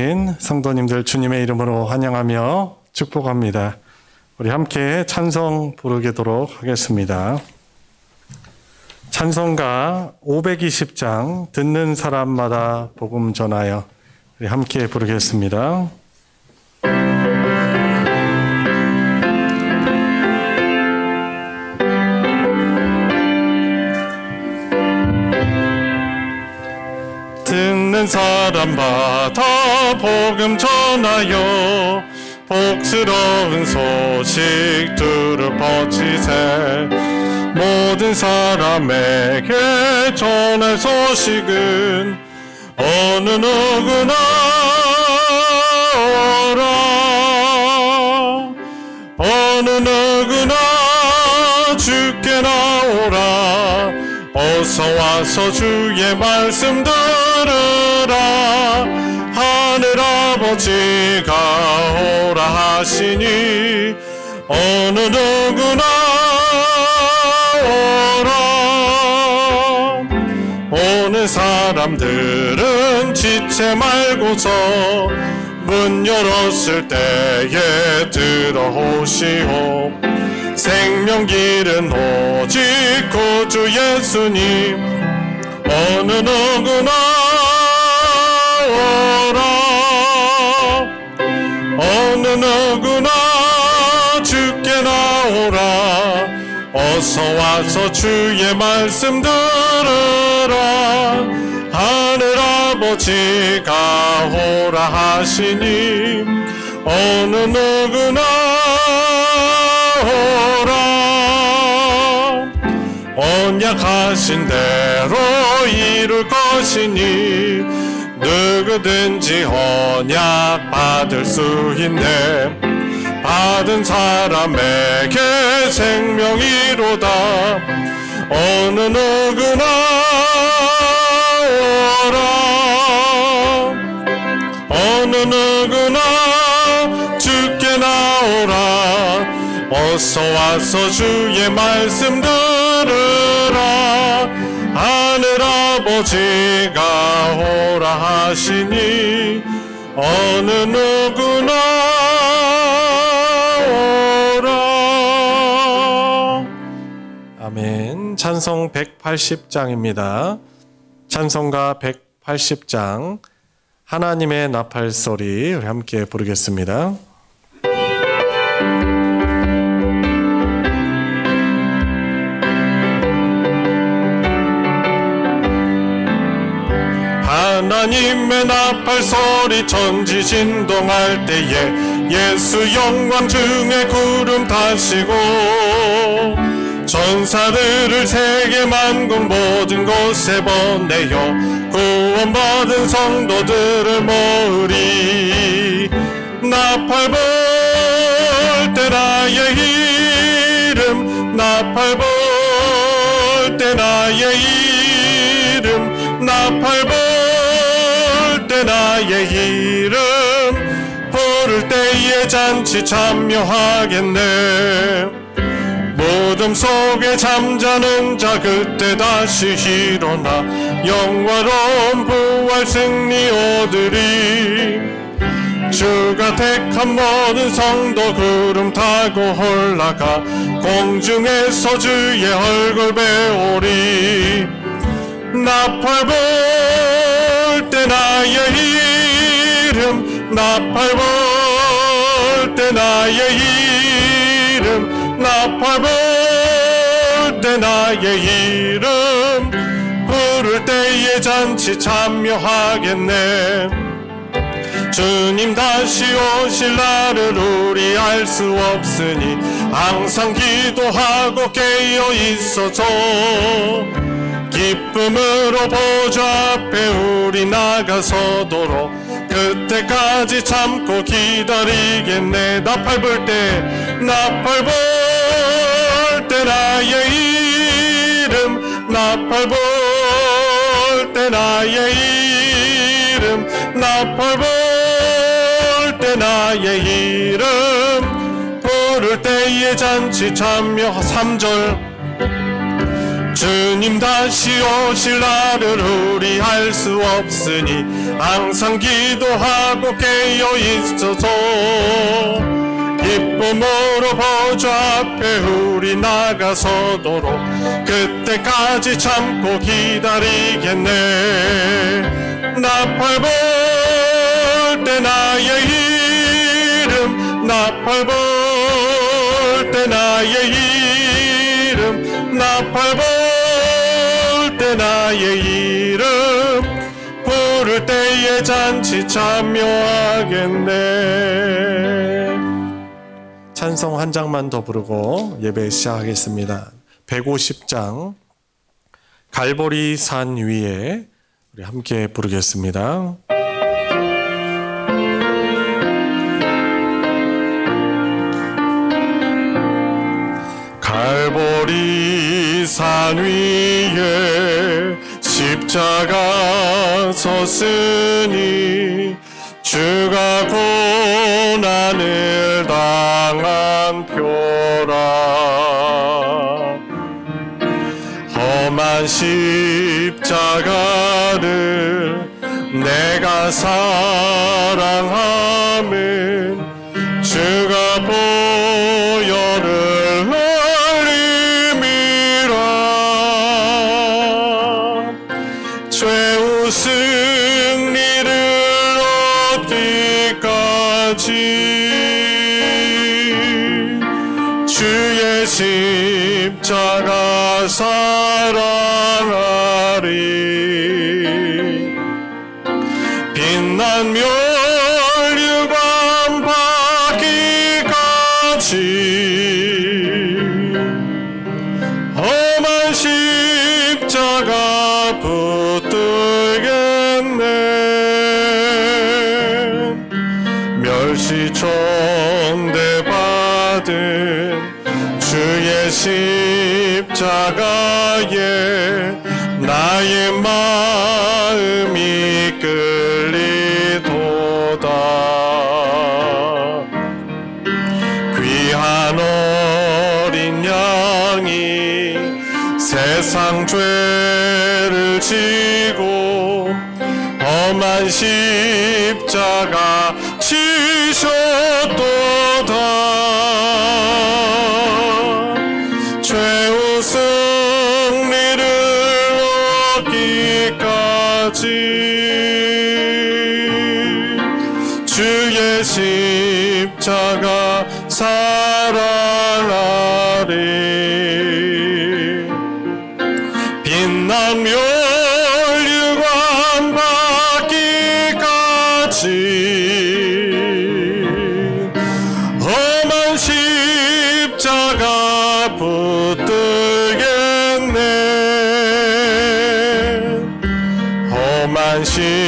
오신 성도님들 주님의 이름으로 환영하며 축복합니다. 우리 함께 찬송 부르도록 하겠습니다. 찬송가 520장 듣는 사람마다 복음 전하여 우리 함께 부르겠습니다. 듣는 사람마다 복음 전하여 복스러운 소식 들을 퍼치세. 모든 사람에게 전할 소식은 어느 누구나 오라. 어느 누구나 주께 나오라. 어서 와서 주의 말씀 들으라. 하늘 아버지가 오라 하시니 어느 누구나 오라. 오는 사람들은 지체 말고서 문 열었을 때에 들어오시오. 생명길은 오직 구주 예수님 어느 누구나 오라. 어느 누구나 주께 나오라. 어서 와서 주의 말씀 들으라. 하늘 아버지가 오라 하시니 어느 누구나 오라. 언약하신 대로 이룰 것이니 누구든지 언약 받을 수 있네. 받은 사람에게 생명이로다. 어느 누구나 오라. 어느 누구나 주께 나오라. 어서 와서 주의 말씀 들으라. 하늘 아버지가 오라 하시니 어느 누구나 오라. 아멘. 찬송 180장입니다. 찬송가 180장 하나님의 나팔소리 우리 함께 부르겠습니다. 하나님의 나팔소리 천지 진동할 때에 예수 영광 중에 구름 타시고 전사들을 세계 만국 모든 곳에 보내어 구원받은 성도들을 모으리. 나팔 불 때 나의 이름 나팔 불 때 나의 이름 나팔 불 때 나의 이름 부를 때에 잔치 참여하겠네. 무덤 속에 잠자는 자 그때 다시 일어나 영화로운 부활 승리 얻으리. 주가 택한 모든 성도 구름 타고 올라가 공중에서 주의 얼굴 배우리. 나팔 불 때 나의 이름 나팔 불 때 나의 이름 나팔 불 때 나의 이름 부를 때에 잔치 참여하겠네. 주님 다시 오실 날을 우리 알 수 없으니 항상 기도하고 깨어 있어줘. 기쁨으로 보좌 앞에 우리 나가서도록 그때까지 참고 기다리겠네. 나팔 불 때 나팔 불 때 나의 이름 나팔 불 때 나의 이름 나팔 불 때 나의 이름 부를 때에 잔치 참여. 3절 주님 다시 오실 날을 우리 알 수 없으니 항상 기도하고 깨어 있어서 기쁨으로 보좌 앞에 우리 나가서도록 그때까지 참고 기다리겠네. 나팔 불 때 나의 이름, 나팔 불 때 나의 이름, 나팔 불 때 나의 이름, 부를 때에 잔치 참여하겠네. 찬송 한 장만 더 부르고 예배 시작하겠습니다. 150장 갈보리 산 위에 우리 함께 부르겠습니다. 갈보리 산 위에 십자가 섰으니 주가 고난을 당한 표라. 험한 십자가를 내가 사랑하면 주가 보혈을 흘림이라. 최후 승리를 얻기까지 주의 십자가 사랑하리. 빛난 멸류관 받기까지 험한 십자가 붙들겠네. 멸시천대 받은 주의 십자가에 나의 마음이 끌리도다. 귀한 어린 양이 세상 죄를 지고 험한 십자가 지셨도다. 최후 승리를 얻기까지 주의 십자가 사랑하리. 빛난 멸류관 받기까지 험한 십자가 붙들겠네. 험한 십자가에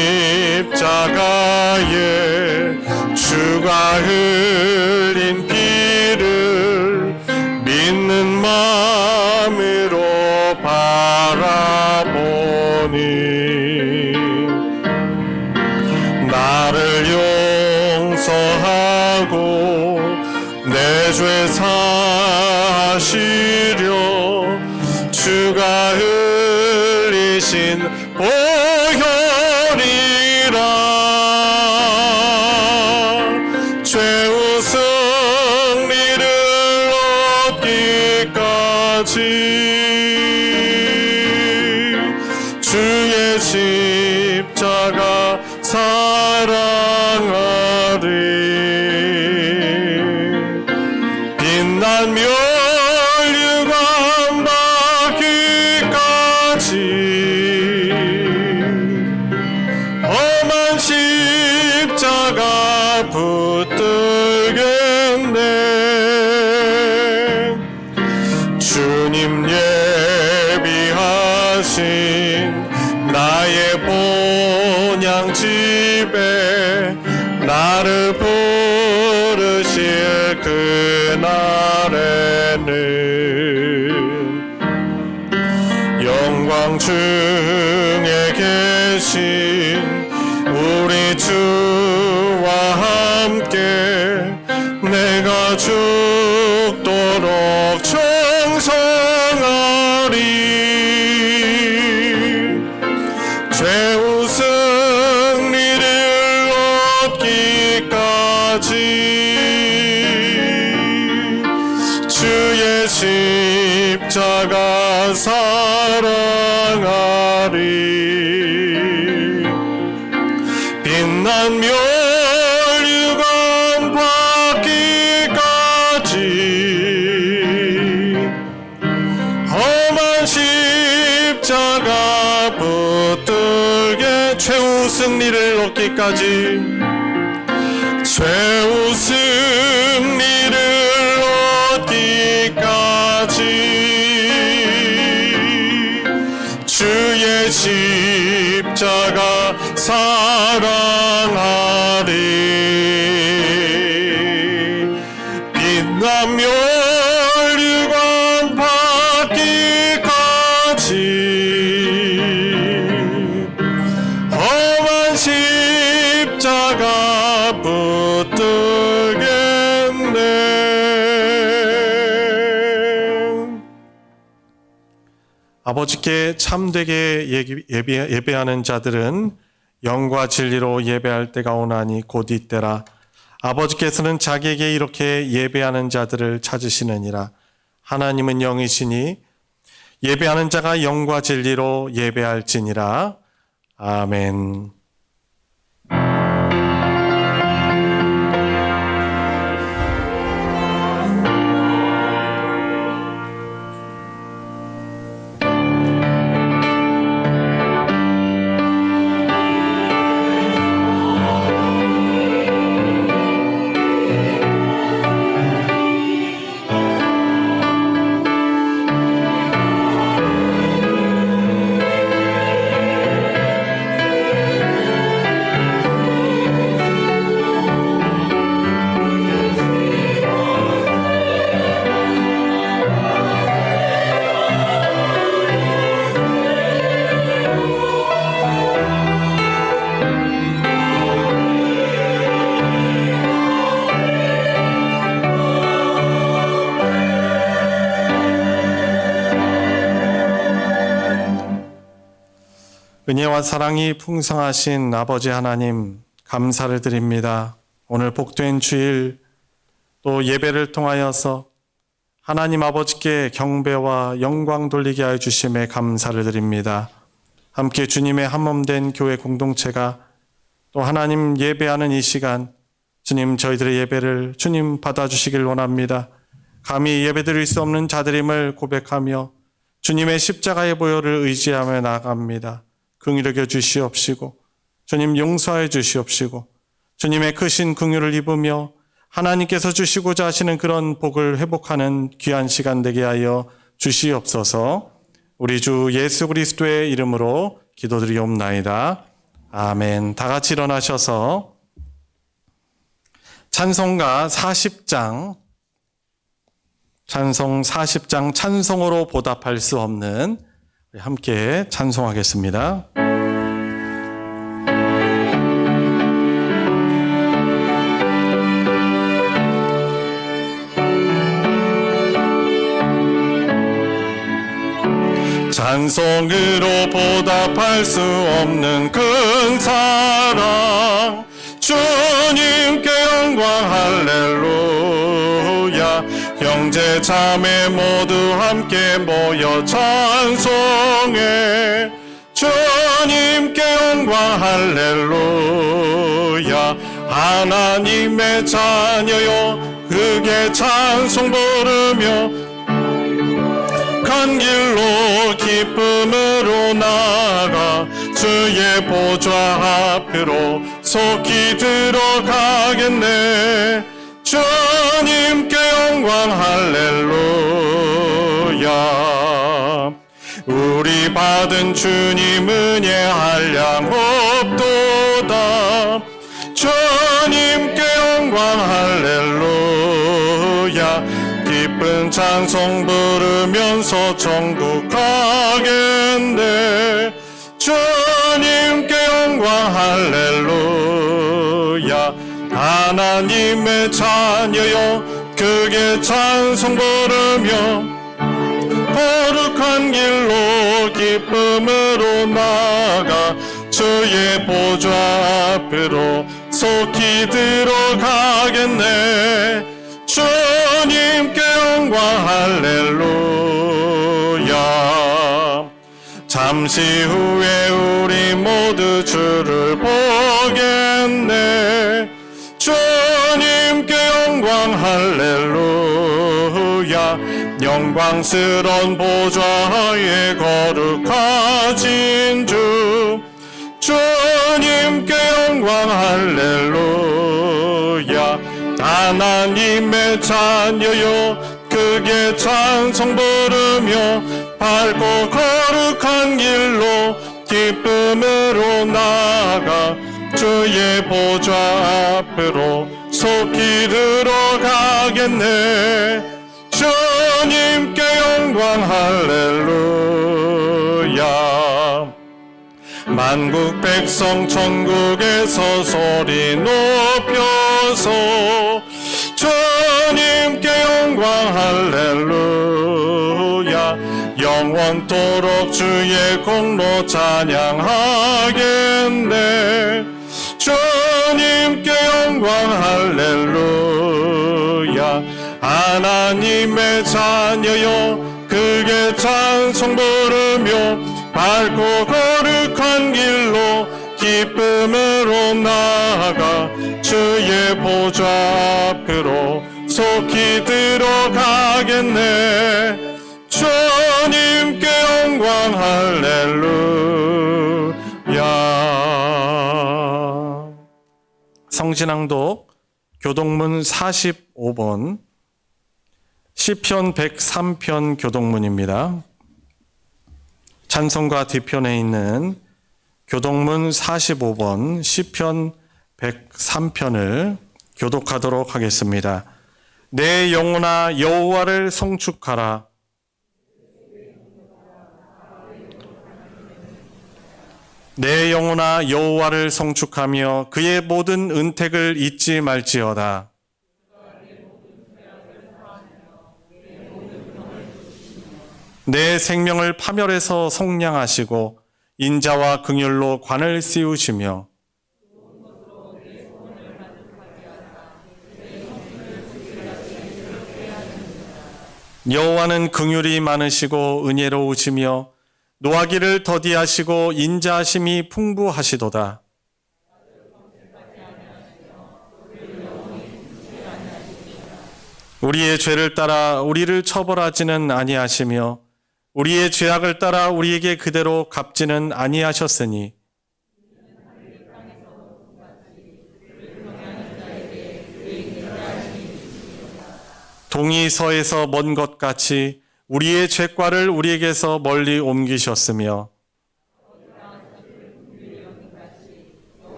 주가 흘린 피를 믿는 마음으로 바라보니 나를 용서하고 내 죄 사하시려 주가 흘리신 보혈이라. 최후 승리를 얻기까지 주의 십자가 사랑하리. 빛난 멸류관 받기까지 험한 십자가 붙들겠네. 주님 예비하신 나의 본향 집에 나를 부르실 그날에는 영광 중에 계신 우리 주와 함께 내가 죽도록. '성하리 주의 십자가 사랑하리. 빛난 멸류관 받기까지 험한 십자가 붙들게 최후 승리를 얻기까지 최후 승리를 얻기까지 주의 십자가 사랑하리. 빛난 멸류관 받기까지 험한 십자가 붙들겠네. 아버지께 참되게 예배하는 자들은 영과 진리로 예배할 때가 오나니 곧 이때라. 아버지께서는 자기에게 이렇게 예배하는 자들을 찾으시느니라. 하나님은 영이시니 예배하는 자가 영과 진리로 예배할지니라. 아멘. 은혜와 사랑이 풍성하신 아버지 하나님, 감사를 드립니다. 오늘 복된 주일 또 예배를 통하여서 하나님 아버지께 경배와 영광 돌리게 하여 주심에 감사를 드립니다. 함께 주님의 한몸된 교회 공동체가 또 하나님 예배하는 이 시간, 주님 저희들의 예배를 주님 받아주시길 원합니다. 감히 예배드릴 수 없는 자들임을 고백하며 주님의 십자가의 보혈을 의지하며 나아갑니다. 긍휼히 여겨 주시옵시고 주님 용서해 주시옵시고 주님의 크신 긍휼을 입으며 하나님께서 주시고자 하시는 그런 복을 회복하는 귀한 시간 되게 하여 주시옵소서. 우리 주 예수 그리스도의 이름으로 기도드리옵나이다. 아멘. 다 같이 일어나셔서 찬송가 40장, 찬송 40장 찬송으로 보답할 수 없는 함께 찬송하겠습니다. 찬송으로 보답할 수 없는 큰 사랑, 주님께 영광 할렐루야. 형제 자매 모두 함께 모여 찬송해. 주님께 영광 할렐루야. 하나님의 자녀요 그게 찬송 부르며 간 길로 기쁨으로 나아가 주의 보좌 앞으로 속히 들어가겠네. 주님께 영광 할렐루야. 우리 받은 주님 은혜 한량 없도다. 주님께 영광 할렐루야. 기쁜 찬송 부르면서 천국 가겠네. 주님께 영광 할렐루야. 하나님의 자녀여 크게 찬송 부르며 거룩한 길로 기쁨으로 나아가 주의 보좌 앞으로 속히 들어가겠네. 주님께 영광 할렐루야. 잠시 후에 우리 모두 주를 보겠네. 주님께 영광 할렐루야. 영광스러운 보좌에 거룩하신 주, 주님께 영광 할렐루야. 하나님의 자녀요 크게 찬송 부르며 밝고 거룩한 길로 기쁨으로 나아가 주의 보좌 앞으로 속히 들어가겠네. 주님께 영광 할렐루야. 만국 백성 천국에서 소리 높여서 주님께 영광 할렐루야. 영원토록 주의 공로 찬양하겠네. 주님께 영광 할렐루야. 하나님의 자녀여 크게 찬송 부르며 밝고 거룩한 길로 기쁨으로 나아가 주의 보좌 앞으로 속히 들어가겠네. 주님께 영광 할렐루야. 성신앙독 교동문 45번 시편 103편 교동문입니다. 찬송가 뒤편에 있는 교동문 45번 시편 103편을 교독하도록 하겠습니다. 내 영혼아 여호와를 송축하라. 내 영혼아 여호와를 송축하며 그의 모든 은택을 잊지 말지어다. 내 생명을 파멸해서 속량하시고 인자와 긍휼로 관을 씌우시며 여호와는 긍휼이 많으시고 은혜로우시며 노하기를 더디하시고 인자하심이 풍부하시도다. 우리의 죄를 따라 우리를 처벌하지는 아니하시며 우리의 죄악을 따라 우리에게 그대로 갚지는 아니하셨으니 동이 서에서 먼 것 같이 우리의 죄과를 우리에게서 멀리 옮기셨으며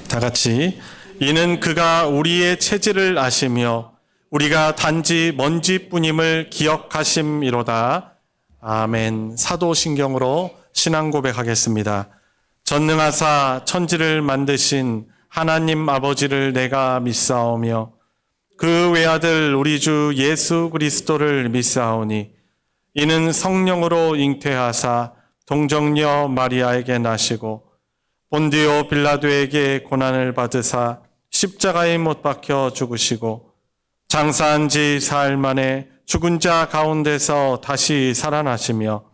다 같이 이는 그가 우리의 체질을 아시며 우리가 단지 먼지뿐임을 기억하심이로다. 아멘. 사도신경으로 신앙 고백하겠습니다. 전능하사 천지를 만드신 하나님 아버지를 내가 믿사오며 그 외아들 우리 주 예수 그리스도를 믿사오니 이는 성령으로 잉태하사 동정녀 마리아에게 나시고 본디오 빌라도에게 고난을 받으사 십자가에 못 박혀 죽으시고 장사한 지 사흘 만에 죽은 자 가운데서 다시 살아나시며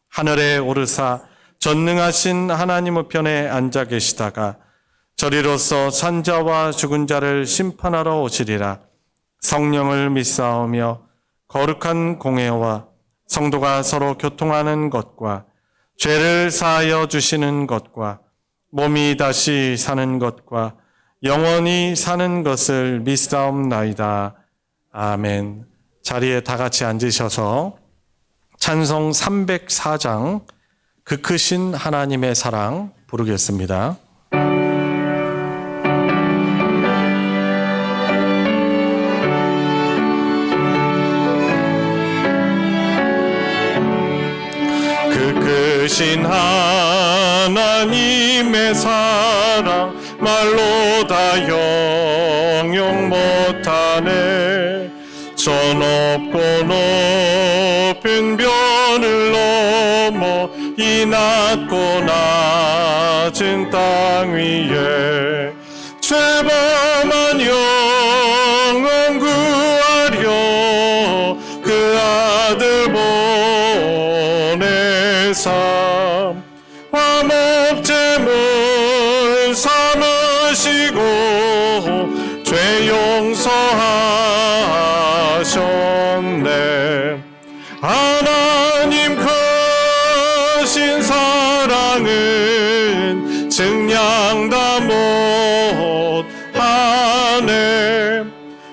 하늘에 오르사 전능하신 하나님 우편에 앉아 계시다가 저리로서 산 자와 죽은 자를 심판하러 오시리라. 성령을 믿사오며 거룩한 공회와 성도가 서로 교통하는 것과 죄를 사하여 주시는 것과 몸이 다시 사는 것과 영원히 사는 것을 믿사옵나이다. 아멘. 자리에 다 같이 앉으셔서 찬송 304장 그 크신 하나님의 사랑 부르겠습니다. 그 크신 하나님의 사랑 말로 다 형용 못하네. 저 높고 높은 변을 넘어 이 낮고 낮은 하신 땅 위에 죄범한 영혼 구하려 그 아들 보내사 화목제물 삼으시고 죄 용서하셨네. 하나님 크신 사랑은 증량다 못하네.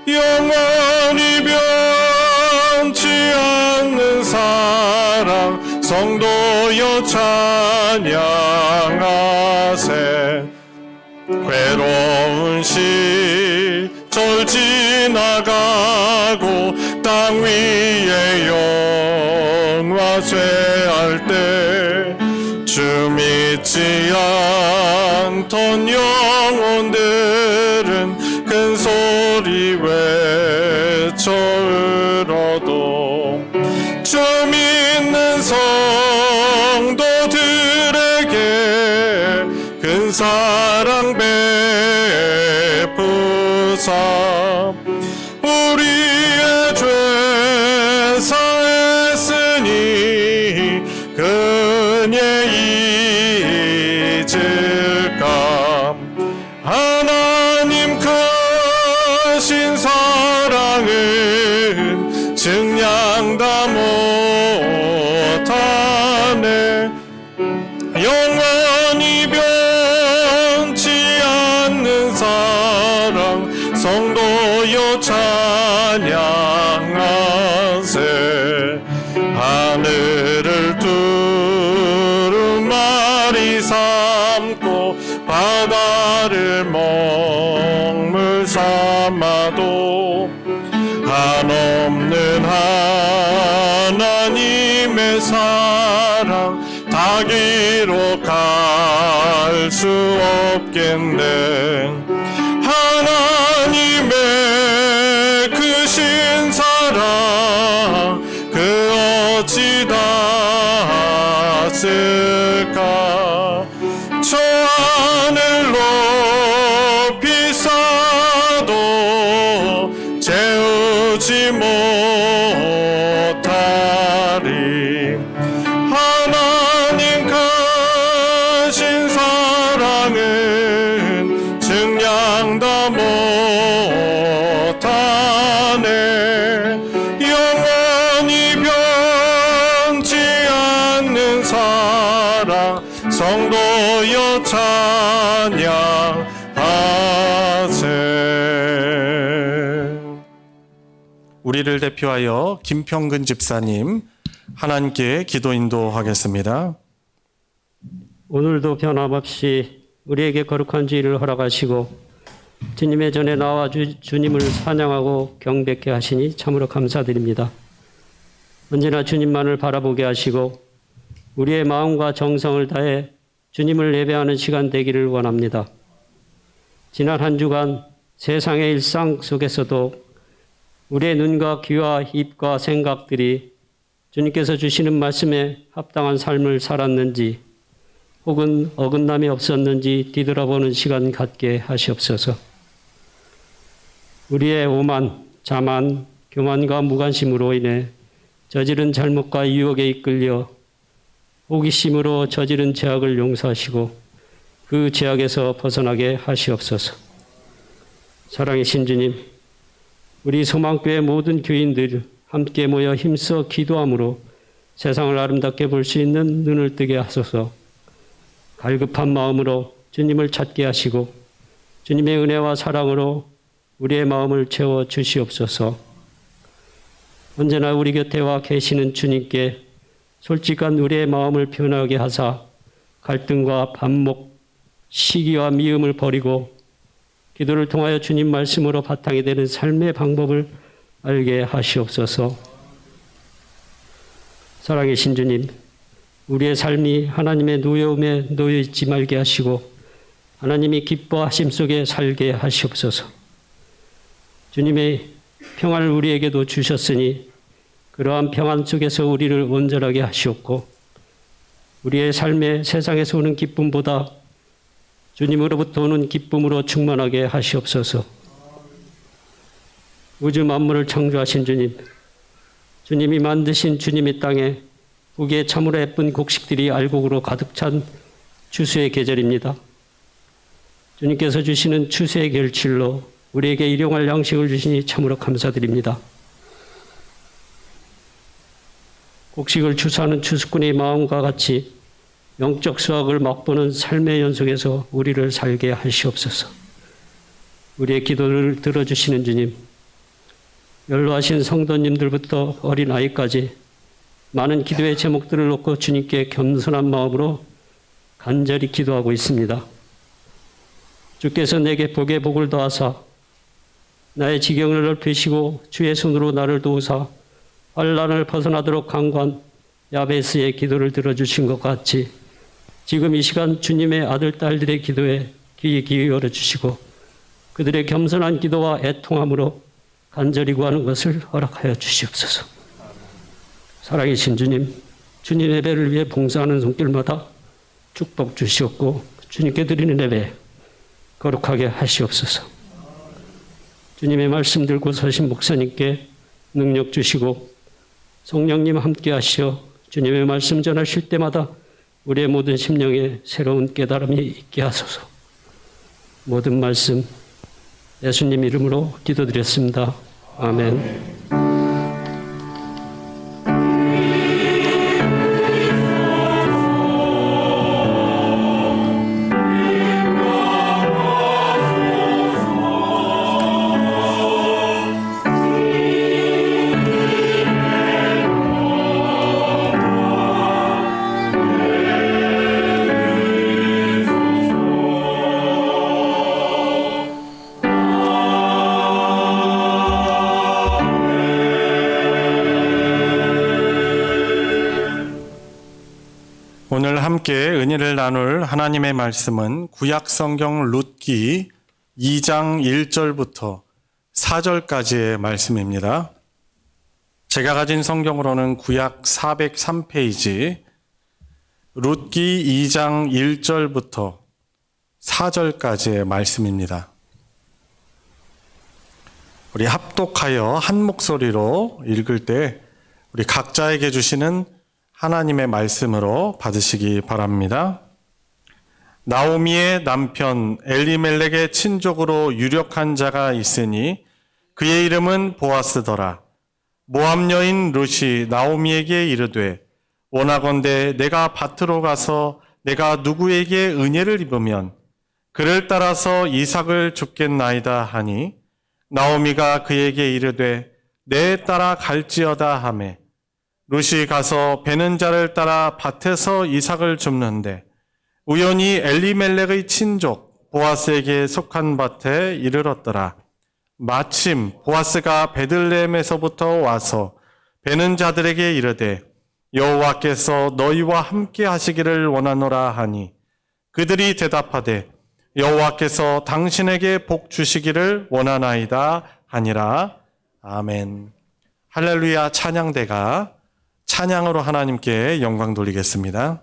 영원히 변치 않는 사랑 성도여 찬양하세. 괴로운 시절 지나가고 땅 위에 영화쇠할 때 주 믿지 않던 영혼들은 큰 소리 외쳐 울어도 주 믿는 성도들에게 큰 사랑 베푸사 우리의 죄 사했으니 그의 잊을까. 하나님 크신 사랑은 증량다 못하네. 영원히 변치 않는 사랑 성도여 찬양하세. 하늘을 두루마리 삼고 바다를 먹물 삼아도 한없는 하나님의 사랑 다 기록할 수 없겠네. 하나님의 크신 사랑 그 어찌 닿았을까. 저 하늘 높이 쌓아도 채우지 못하리. 하나님 크신 사랑은 증량다 못하네. 영원히 변치 않는 사랑 성도여 찬양하세. 우리를 대표하여 김평근 집사님 하나님께 기도 인도하겠습니다. 오늘도 변함없이 우리에게 거룩한 주일을 허락하시고 주님의 전에 나와 주님을 찬양하고 경배케 하시니 참으로 감사드립니다. 언제나 주님만을 바라보게 하시고 우리의 마음과 정성을 다해 주님을 예배하는 시간 되기를 원합니다. 지난 한 주간 세상의 일상 속에서도 우리의 눈과 귀와 입과 생각들이 주님께서 주시는 말씀에 합당한 삶을 살았는지 혹은 어긋남이 없었는지 뒤돌아보는 시간 갖게 하시옵소서. 우리의 오만, 자만, 교만과 무관심으로 인해 저지른 잘못과 유혹에 이끌려 호기심으로 저지른 죄악을 용서하시고 그 죄악에서 벗어나게 하시옵소서. 사랑의 주님, 우리 소망교회 모든 교인들 함께 모여 힘써 기도함으로 세상을 아름답게 볼 수 있는 눈을 뜨게 하소서. 갈급한 마음으로 주님을 찾게 하시고 주님의 은혜와 사랑으로 우리의 마음을 채워 주시옵소서. 언제나 우리 곁에 와 계시는 주님께 솔직한 우리의 마음을 표현하게 하사 갈등과 반목, 시기와 미움을 버리고 기도를 통하여 주님 말씀으로 바탕이 되는 삶의 방법을 알게 하시옵소서. 살아계신 주님, 우리의 삶이 하나님의 노여움에 놓여 있지 말게 하시고 하나님이 기뻐하심 속에 살게 하시옵소서. 주님의 평안을 우리에게도 주셨으니 그러한 평안 속에서 우리를 온전하게 하시옵고 우리의 삶에 세상에서 오는 기쁨보다 주님으로부터 오는 기쁨으로 충만하게 하시옵소서. 우주 만물을 창조하신 주님, 주님이 만드신 주님의 땅에 보기에 참으로 예쁜 곡식들이 알곡으로 가득 찬 추수의 계절입니다. 주님께서 주시는 추수의 결실로 우리에게 일용할 양식을 주시니 참으로 감사드립니다. 곡식을 추수하는 추수꾼의 마음과 같이 영적 수확을 맛보는 삶의 연속에서 우리를 살게 하시옵소서. 우리의 기도를 들어주시는 주님, 연로하신 성도님들부터 어린아이까지 많은 기도의 제목들을 놓고 주님께 겸손한 마음으로 간절히 기도하고 있습니다. 주께서 내게 복의 복을 더하사 나의 지경을 넓히시고 주의 손으로 나를 도우사 환난을 벗어나도록 강구한 야베스의 기도를 들어주신 것 같이 지금 이 시간 주님의 아들, 딸들의 기도에 귀 기울여 주시고 그들의 겸손한 기도와 애통함으로 간절히 구하는 것을 허락하여 주시옵소서. 살아계신 주님, 주님 예배를 위해 봉사하는 손길마다 축복 주시옵고 주님께 드리는 예배 거룩하게 하시옵소서. 주님의 말씀 들고 서신 목사님께 능력 주시고 성령님 함께 하시어 주님의 말씀 전하실 때마다 우리의 모든 심령에 새로운 깨달음이 있게 하소서. 모든 말씀 예수님 이름으로 기도드렸습니다. 아멘. 오늘 함께 은혜를 나눌 하나님의 말씀은 구약 성경 룻기 2장 1절부터 4절까지의 말씀입니다. 제가 가진 성경으로는 구약 403페이지 룻기 2장 1절부터 4절까지의 말씀입니다. 우리 합독하여 한 목소리로 읽을 때 우리 각자에게 주시는 하나님의 말씀으로 받으시기 바랍니다. 나오미의 남편 엘리멜렉의 친족으로 유력한 자가 있으니 그의 이름은 보아스더라. 모압 여인 룻이 나오미에게 이르되 원하건대 내가 밭으로 가서 내가 누구에게 은혜를 입으면 그를 따라서 이삭을 줍겠나이다 하니 나오미가 그에게 이르되 내 따라 갈지어다 하매 룻이 가서 베는 자를 따라 밭에서 이삭을 줍는데 우연히 엘리멜렉의 친족 보아스에게 속한 밭에 이르렀더라. 마침 보아스가 베들레헴에서부터 와서 베는 자들에게 이르되 여호와께서 너희와 함께 하시기를 원하노라 하니 그들이 대답하되 여호와께서 당신에게 복 주시기를 원하나이다 하니라. 아멘. 할렐루야. 찬양대가 찬양으로 하나님께 영광 돌리겠습니다.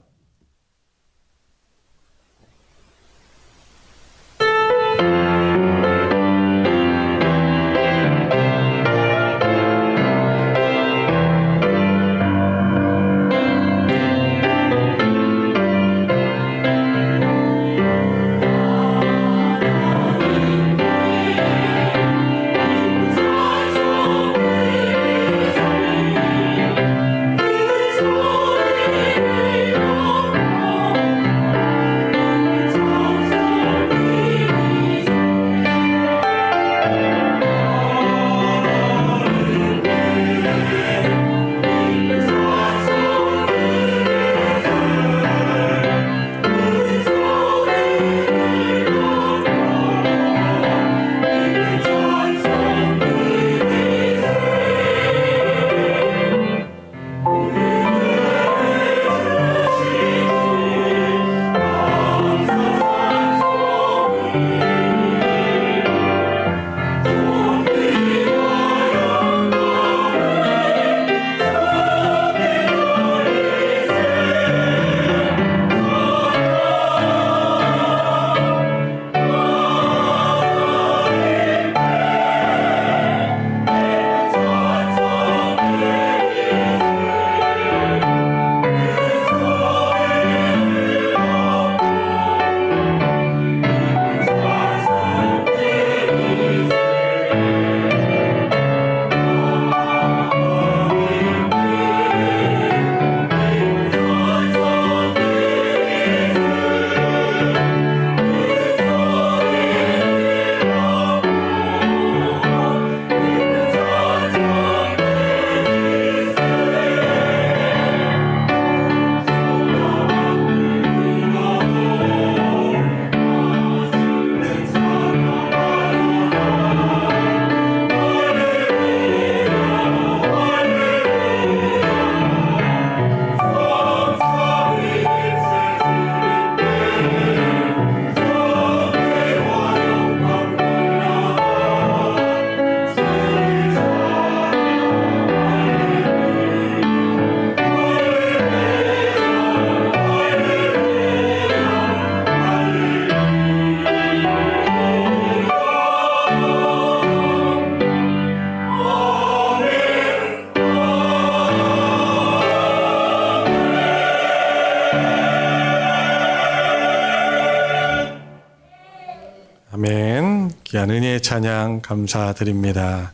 아멘. 귀한 은혜의 찬양 감사드립니다.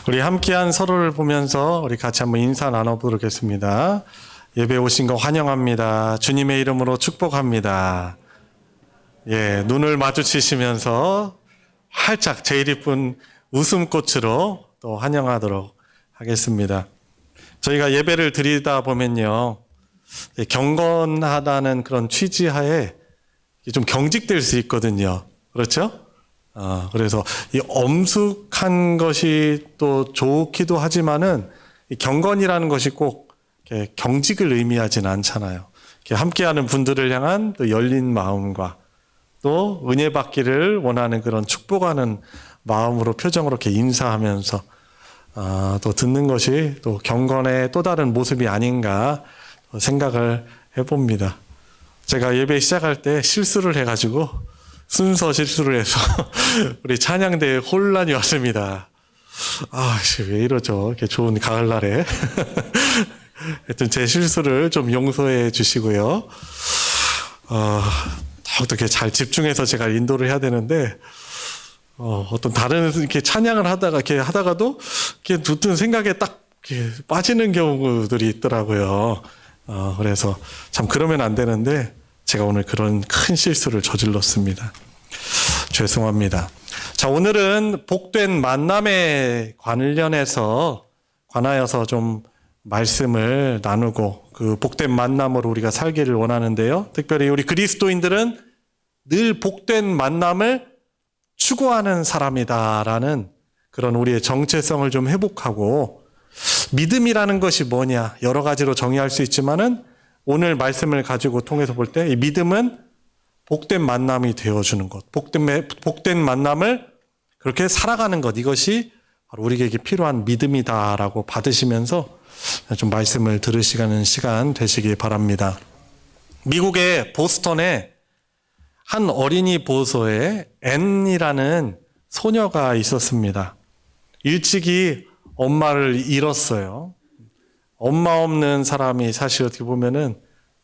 우리 함께한 서로를 보면서 우리 같이 한번 인사 나눠보도록 하겠습니다. 예배 오신 거 환영합니다. 주님의 이름으로 축복합니다. 예, 눈을 마주치시면서 활짝 제일 이쁜 웃음꽃으로 또 환영하도록 하겠습니다. 저희가 예배를 드리다 보면요, 경건하다는 그런 취지하에 좀 경직될 수 있거든요. 그렇죠? 그래서 이 엄숙한 것이 또 좋기도 하지만은 이 경건이라는 것이 꼭 이렇게 경직을 의미하진 않잖아요. 이렇게 함께하는 분들을 향한 또 열린 마음과 또 은혜 받기를 원하는 그런 축복하는 마음으로 표정으로 이렇게 인사하면서 또 듣는 것이 또 경건의 또 다른 모습이 아닌가 생각을 해봅니다. 제가 예배 시작할 때 실수를 해가지고 순서 실수를 해서 우리 찬양대에 혼란이 왔습니다. 왜 이러죠? 이렇게 좋은 가을날에. 하여튼 제 실수를 좀 용서해 주시고요. 어떻게 잘 집중해서 제가 인도를 해야 되는데, 어떤 다른 이렇게 찬양을 하다가도 이렇게 듣는 생각에 딱 이렇게 빠지는 경우들이 있더라고요. 그래서 참 그러면 안 되는데, 제가 오늘 그런 큰 실수를 저질렀습니다. 죄송합니다. 자, 오늘은 복된 만남에 관하여서 좀 말씀을 나누고 그 복된 만남으로 우리가 살기를 원하는데요. 특별히 우리 그리스도인들은 늘 복된 만남을 추구하는 사람이다라는 그런 우리의 정체성을 좀 회복하고, 믿음이라는 것이 뭐냐 여러 가지로 정의할 수 있지만은 오늘 말씀을 가지고 통해서 볼 때 이 믿음은 복된 만남이 되어주는 것, 복된 만남을 그렇게 살아가는 것, 이것이 바로 우리에게 필요한 믿음이다라고 받으시면서 좀 말씀을 들으시는 시간 되시기 바랍니다. 미국의 보스턴에 한 어린이 보호소에 앤이라는 소녀가 있었습니다. 일찍이 엄마를 잃었어요. 엄마 없는 사람이 사실 어떻게 보면은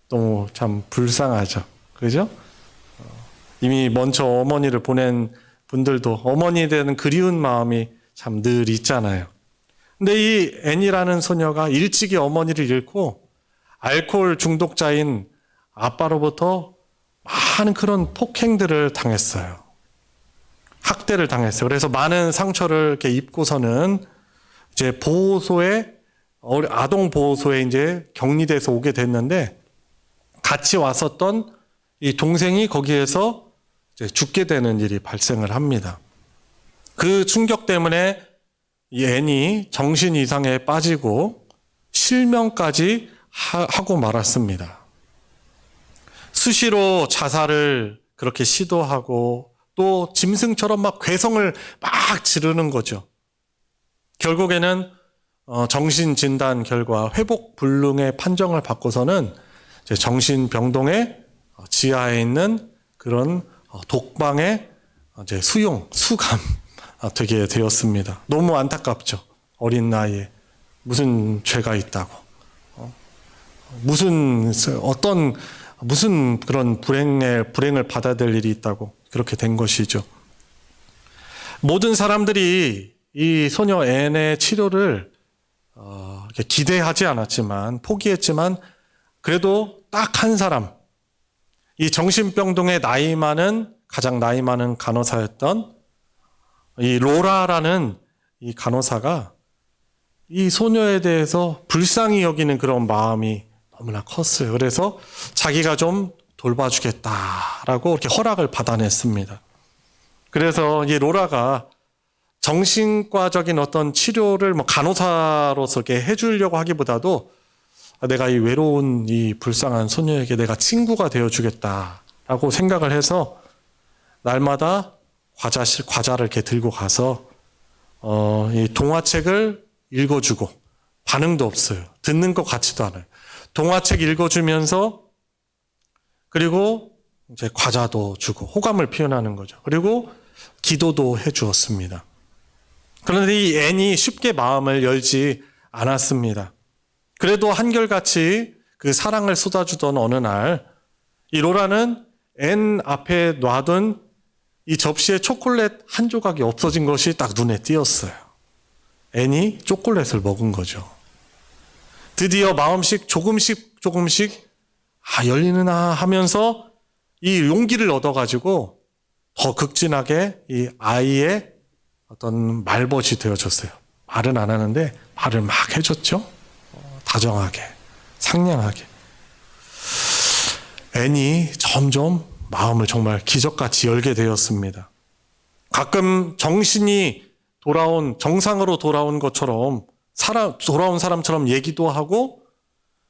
너무 참 불쌍하죠. 그죠? 이미 먼저 어머니를 보낸 분들도 어머니에 대한 그리운 마음이 참 늘 있잖아요. 근데 이 앤이라는 소녀가 일찍이 어머니를 잃고 알코올 중독자인 아빠로부터 많은 그런 폭행들을 당했어요. 학대를 당했어요. 그래서 많은 상처를 이렇게 입고서는 이제 아동 보호소에 이제 격리돼서 오게 됐는데, 같이 왔었던 이 동생이 거기에서 이제 죽게 되는 일이 발생을 합니다. 그 충격 때문에 이 앤이 정신 이상에 빠지고 실명까지 하고 말았습니다. 수시로 자살을 그렇게 시도하고 또 짐승처럼 막 괴성을 막 지르는 거죠. 결국에는 정신진단 결과 회복 불능의 판정을 받고서는 이제 정신병동의 지하에 있는 그런 독방에 이제 수감 되게 되었습니다. 너무 안타깝죠. 어린 나이에 무슨 죄가 있다고, 무슨 그런 불행을 받아야 될 일이 있다고 그렇게 된 것이죠. 모든 사람들이 이 소녀 앤의 치료를 기대하지 않았지만, 포기했지만, 그래도 딱 한 사람, 이 정신병동의 가장 나이 많은 간호사였던 이 로라라는 이 간호사가 이 소녀에 대해서 불쌍히 여기는 그런 마음이 너무나 컸어요. 그래서 자기가 좀 돌봐주겠다라고 이렇게 허락을 받아냈습니다. 그래서 이 로라가 정신과적인 어떤 치료를 간호사로서 이렇게 해주려고 하기보다도 내가 이 외로운 이 불쌍한 소녀에게 내가 친구가 되어주겠다라고 생각을 해서 날마다 과자를 이렇게 들고 가서 이 동화책을 읽어주고, 반응도 없어요. 듣는 것 같지도 않아요. 동화책 읽어주면서, 그리고 이제 과자도 주고 호감을 표현하는 거죠. 그리고 기도도 해주었습니다. 그런데 이 앤이 쉽게 마음을 열지 않았습니다. 그래도 한결같이 그 사랑을 쏟아주던 어느 날, 이 로라는 앤 앞에 놔둔 이 접시에 초콜릿 한 조각이 없어진 것이 딱 눈에 띄었어요. 앤이 초콜릿을 먹은 거죠. 드디어 마음씩 조금씩 열리느나 하면서 이 용기를 얻어가지고 더 극진하게 이 아이의 어떤 말벗이 되어졌어요. 말은 안 하는데 말을 막 해줬죠. 다정하게, 상냥하게. 앤이 점점 마음을 정말 기적같이 열게 되었습니다. 가끔 정신이 정상으로 돌아온 것처럼 돌아온 사람처럼 얘기도 하고,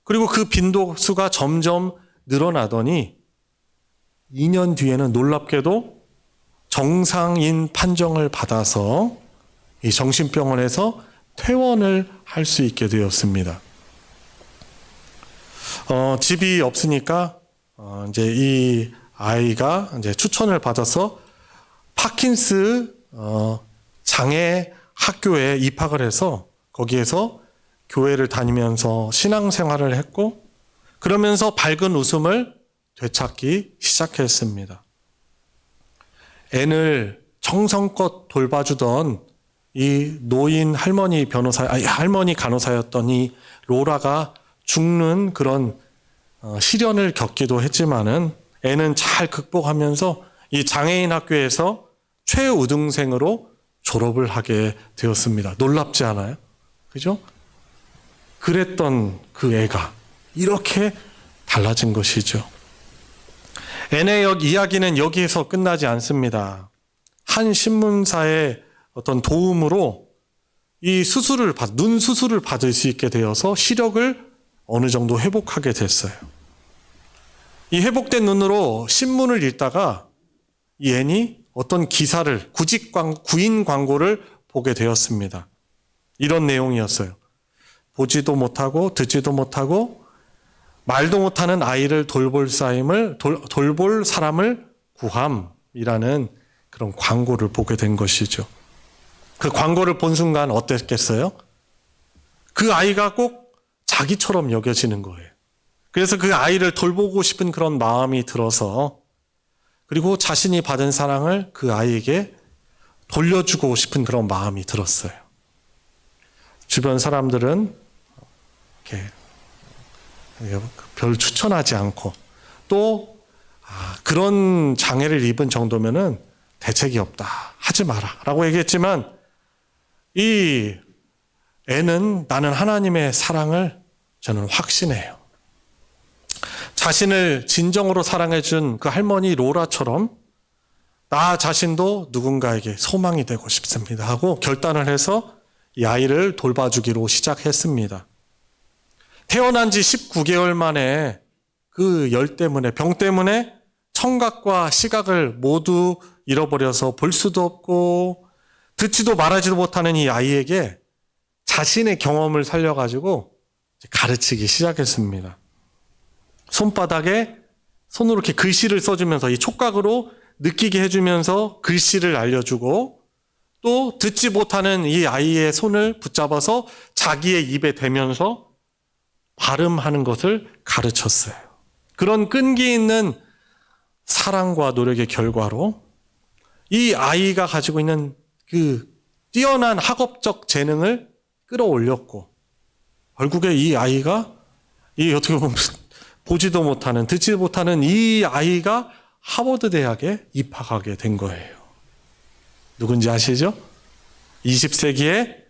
그리고 그 빈도수가 점점 늘어나더니 2년 뒤에는 놀랍게도 정상인 판정을 받아서 이 정신병원에서 퇴원을 할 수 있게 되었습니다. 집이 없으니까 이제 이 아이가 이제 추천을 받아서 파킨스 장애 학교에 입학을 해서 거기에서 교회를 다니면서 신앙생활을 했고, 그러면서 밝은 웃음을 되찾기 시작했습니다. 앤을 정성껏 돌봐주던 이 노인 할머니 간호사였던 이 로라가 죽는 그런 시련을 겪기도 했지만은 앤은 잘 극복하면서 이 장애인 학교에서 최우등생으로 졸업을 하게 되었습니다. 놀랍지 않아요? 그죠? 그랬던 그 애가 이렇게 달라진 것이죠. 앤의 이야기는 여기에서 끝나지 않습니다. 한 신문사의 어떤 도움으로 눈 수술을 받을 수 있게 되어서 시력을 어느 정도 회복하게 됐어요. 이 회복된 눈으로 신문을 읽다가 이 앤이 어떤 기사를, 구인 광고를 보게 되었습니다. 이런 내용이었어요. 보지도 못하고 듣지도 못하고 말도 못하는 아이를 돌볼 사람을 구함이라는 그런 광고를 보게 된 것이죠. 그 광고를 본 순간 어땠겠어요? 그 아이가 꼭 자기처럼 여겨지는 거예요. 그래서 그 아이를 돌보고 싶은 그런 마음이 들어서, 그리고 자신이 받은 사랑을 그 아이에게 돌려주고 싶은 그런 마음이 들었어요. 주변 사람들은 이렇게 별 추천하지 않고, 또 그런 장애를 입은 정도면은 대책이 없다, 하지 마라 라고 얘기했지만, 이 애는 나는 하나님의 사랑을 저는 확신해요. 자신을 진정으로 사랑해준 그 할머니 로라처럼 나 자신도 누군가에게 소망이 되고 싶습니다 하고 결단을 해서 이 아이를 돌봐주기로 시작했습니다. 태어난 지 19개월 만에 그 병 때문에 청각과 시각을 모두 잃어버려서 볼 수도 없고 듣지도 말하지도 못하는 이 아이에게 자신의 경험을 살려가지고 가르치기 시작했습니다. 손으로 이렇게 글씨를 써주면서 이 촉각으로 느끼게 해주면서 글씨를 알려주고, 또 듣지 못하는 이 아이의 손을 붙잡아서 자기의 입에 대면서 발음하는 것을 가르쳤어요. 그런 끈기 있는 사랑과 노력의 결과로 이 아이가 가지고 있는 그 뛰어난 학업적 재능을 끌어올렸고, 결국에 이 아이가 어떻게 보면 보지도 못하는, 듣지 못하는 이 아이가 하버드 대학에 입학하게 된 거예요. 누군지 아시죠? 20세기의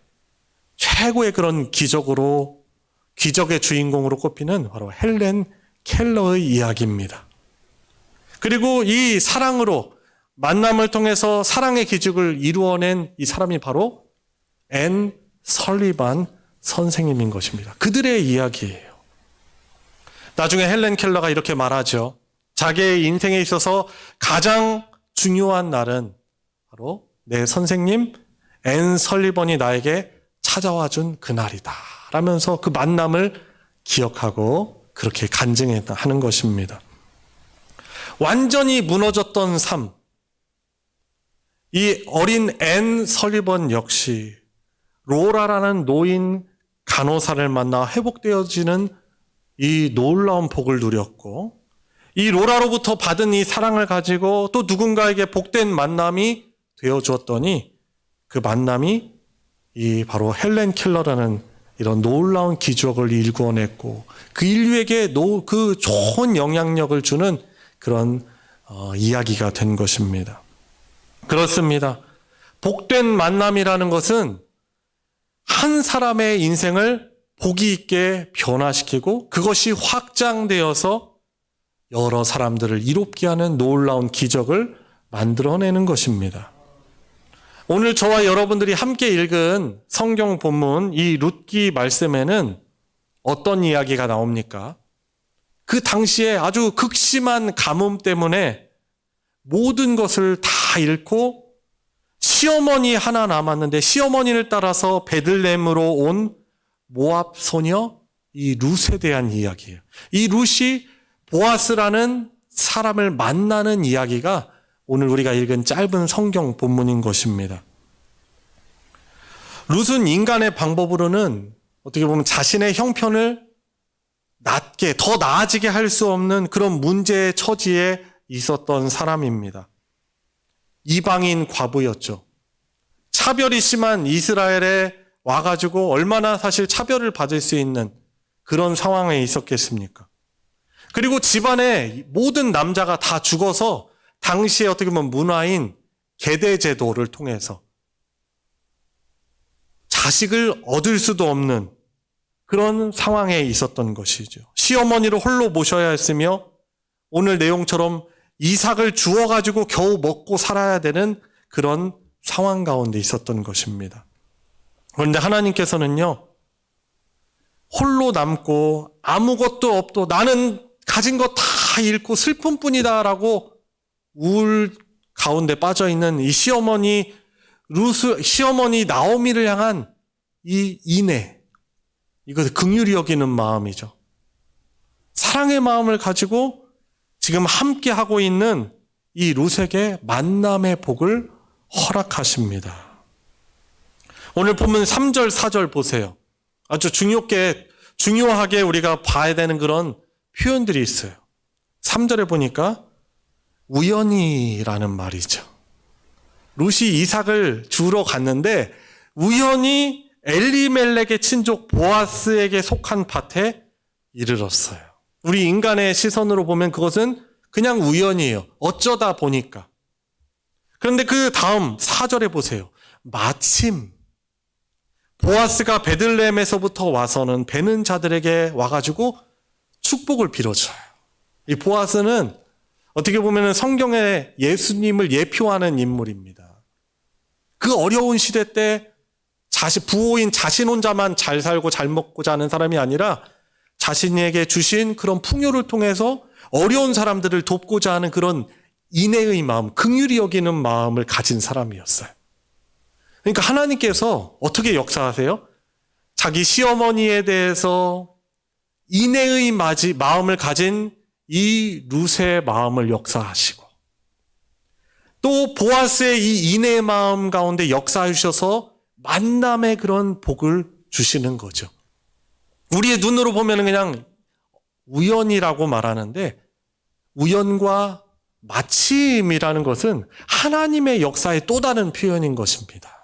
최고의 그런 기적의 주인공으로 꼽히는 바로 헬렌 켈러의 이야기입니다. 그리고 이 사랑으로, 만남을 통해서 사랑의 기적을 이루어낸 이 사람이 바로 앤 설리반 선생님인 것입니다. 그들의 이야기예요. 나중에 헬렌 켈러가 이렇게 말하죠. 자기의 인생에 있어서 가장 중요한 날은 바로 내 선생님 앤 설리번이 나에게 찾아와 준 그날이다 라면서 그 만남을 기억하고 그렇게 간증하는 것입니다. 완전히 무너졌던 삶, 이 어린 앤 설리번 역시 로라라는 노인 간호사를 만나 회복되어지는 이 놀라운 복을 누렸고, 이 로라로부터 받은 이 사랑을 가지고 또 누군가에게 복된 만남이 되어 주었더니 그 만남이 이 바로 헬렌 켈러라는 이런 놀라운 기적을 일구어냈고 그 인류에게 그 좋은 영향력을 주는 그런 이야기가 된 것입니다. 그렇습니다. 복된 만남이라는 것은 한 사람의 인생을 복이 있게 변화시키고 그것이 확장되어서 여러 사람들을 이롭게 하는 놀라운 기적을 만들어내는 것입니다. 오늘 저와 여러분들이 함께 읽은 성경 본문 이 룻기 말씀에는 어떤 이야기가 나옵니까? 그 당시에 아주 극심한 가뭄 때문에 모든 것을 다 잃고 시어머니 하나 남았는데 시어머니를 따라서 베들레헴으로 온 모압 소녀 이 룻에 대한 이야기예요. 이 룻이 보아스라는 사람을 만나는 이야기가 오늘 우리가 읽은 짧은 성경 본문인 것입니다. 룻은 인간의 방법으로는 어떻게 보면 자신의 형편을 낮게 더 나아지게 할 수 없는 그런 문제의 처지에 있었던 사람입니다. 이방인 과부였죠. 차별이 심한 이스라엘에 와가지고 얼마나 사실 차별을 받을 수 있는 그런 상황에 있었겠습니까? 그리고 집안의 모든 남자가 다 죽어서 당시에 어떻게 보면 문화인 계대제도를 통해서 자식을 얻을 수도 없는 그런 상황에 있었던 것이죠. 시어머니를 홀로 모셔야 했으며 오늘 내용처럼 이삭을 주워가지고 겨우 먹고 살아야 되는 그런 상황 가운데 있었던 것입니다. 그런데 하나님께서는요, 홀로 남고 아무것도 없고 나는 가진 거 다 잃고 슬픔뿐이다라고 우울 가운데 빠져있는 이 시어머니 나오미를 향한 이 인애, 이것을 긍휼히 여기는 마음이죠. 사랑의 마음을 가지고 지금 함께 하고 있는 이 룻에게 만남의 복을 허락하십니다. 오늘 보면 3절, 4절 보세요. 아주 중요하게 우리가 봐야 되는 그런 표현들이 있어요. 3절에 보니까 우연히라는 말이죠. 룻이 이삭을 주러 갔는데 우연히 엘리멜렉의 친족 보아스에게 속한 밭에 이르렀어요. 우리 인간의 시선으로 보면 그것은 그냥 우연이에요. 어쩌다 보니까. 그런데 그 다음 4절에 보세요. 마침 보아스가 베들레헴에서부터 와서는 베는 자들에게 와가지고 축복을 빌어줘요. 이 보아스는 어떻게 보면 성경에 예수님을 예표하는 인물입니다. 그 어려운 시대 때 부호인 자신 혼자만 잘 살고 잘 먹고 자는 사람이 아니라 자신에게 주신 그런 풍요를 통해서 어려운 사람들을 돕고자 하는 그런 인애의 마음, 긍휼히 여기는 마음을 가진 사람이었어요. 그러니까 하나님께서 어떻게 역사하세요? 자기 시어머니에 대해서 인애의 마음을 가진 이 룻의 마음을 역사하시고 또 보아스의 이 인애의 마음 가운데 역사하셔서 만남의 그런 복을 주시는 거죠. 우리의 눈으로 보면 그냥 우연이라고 말하는데 우연과 마침이라는 것은 하나님의 역사의 또 다른 표현인 것입니다.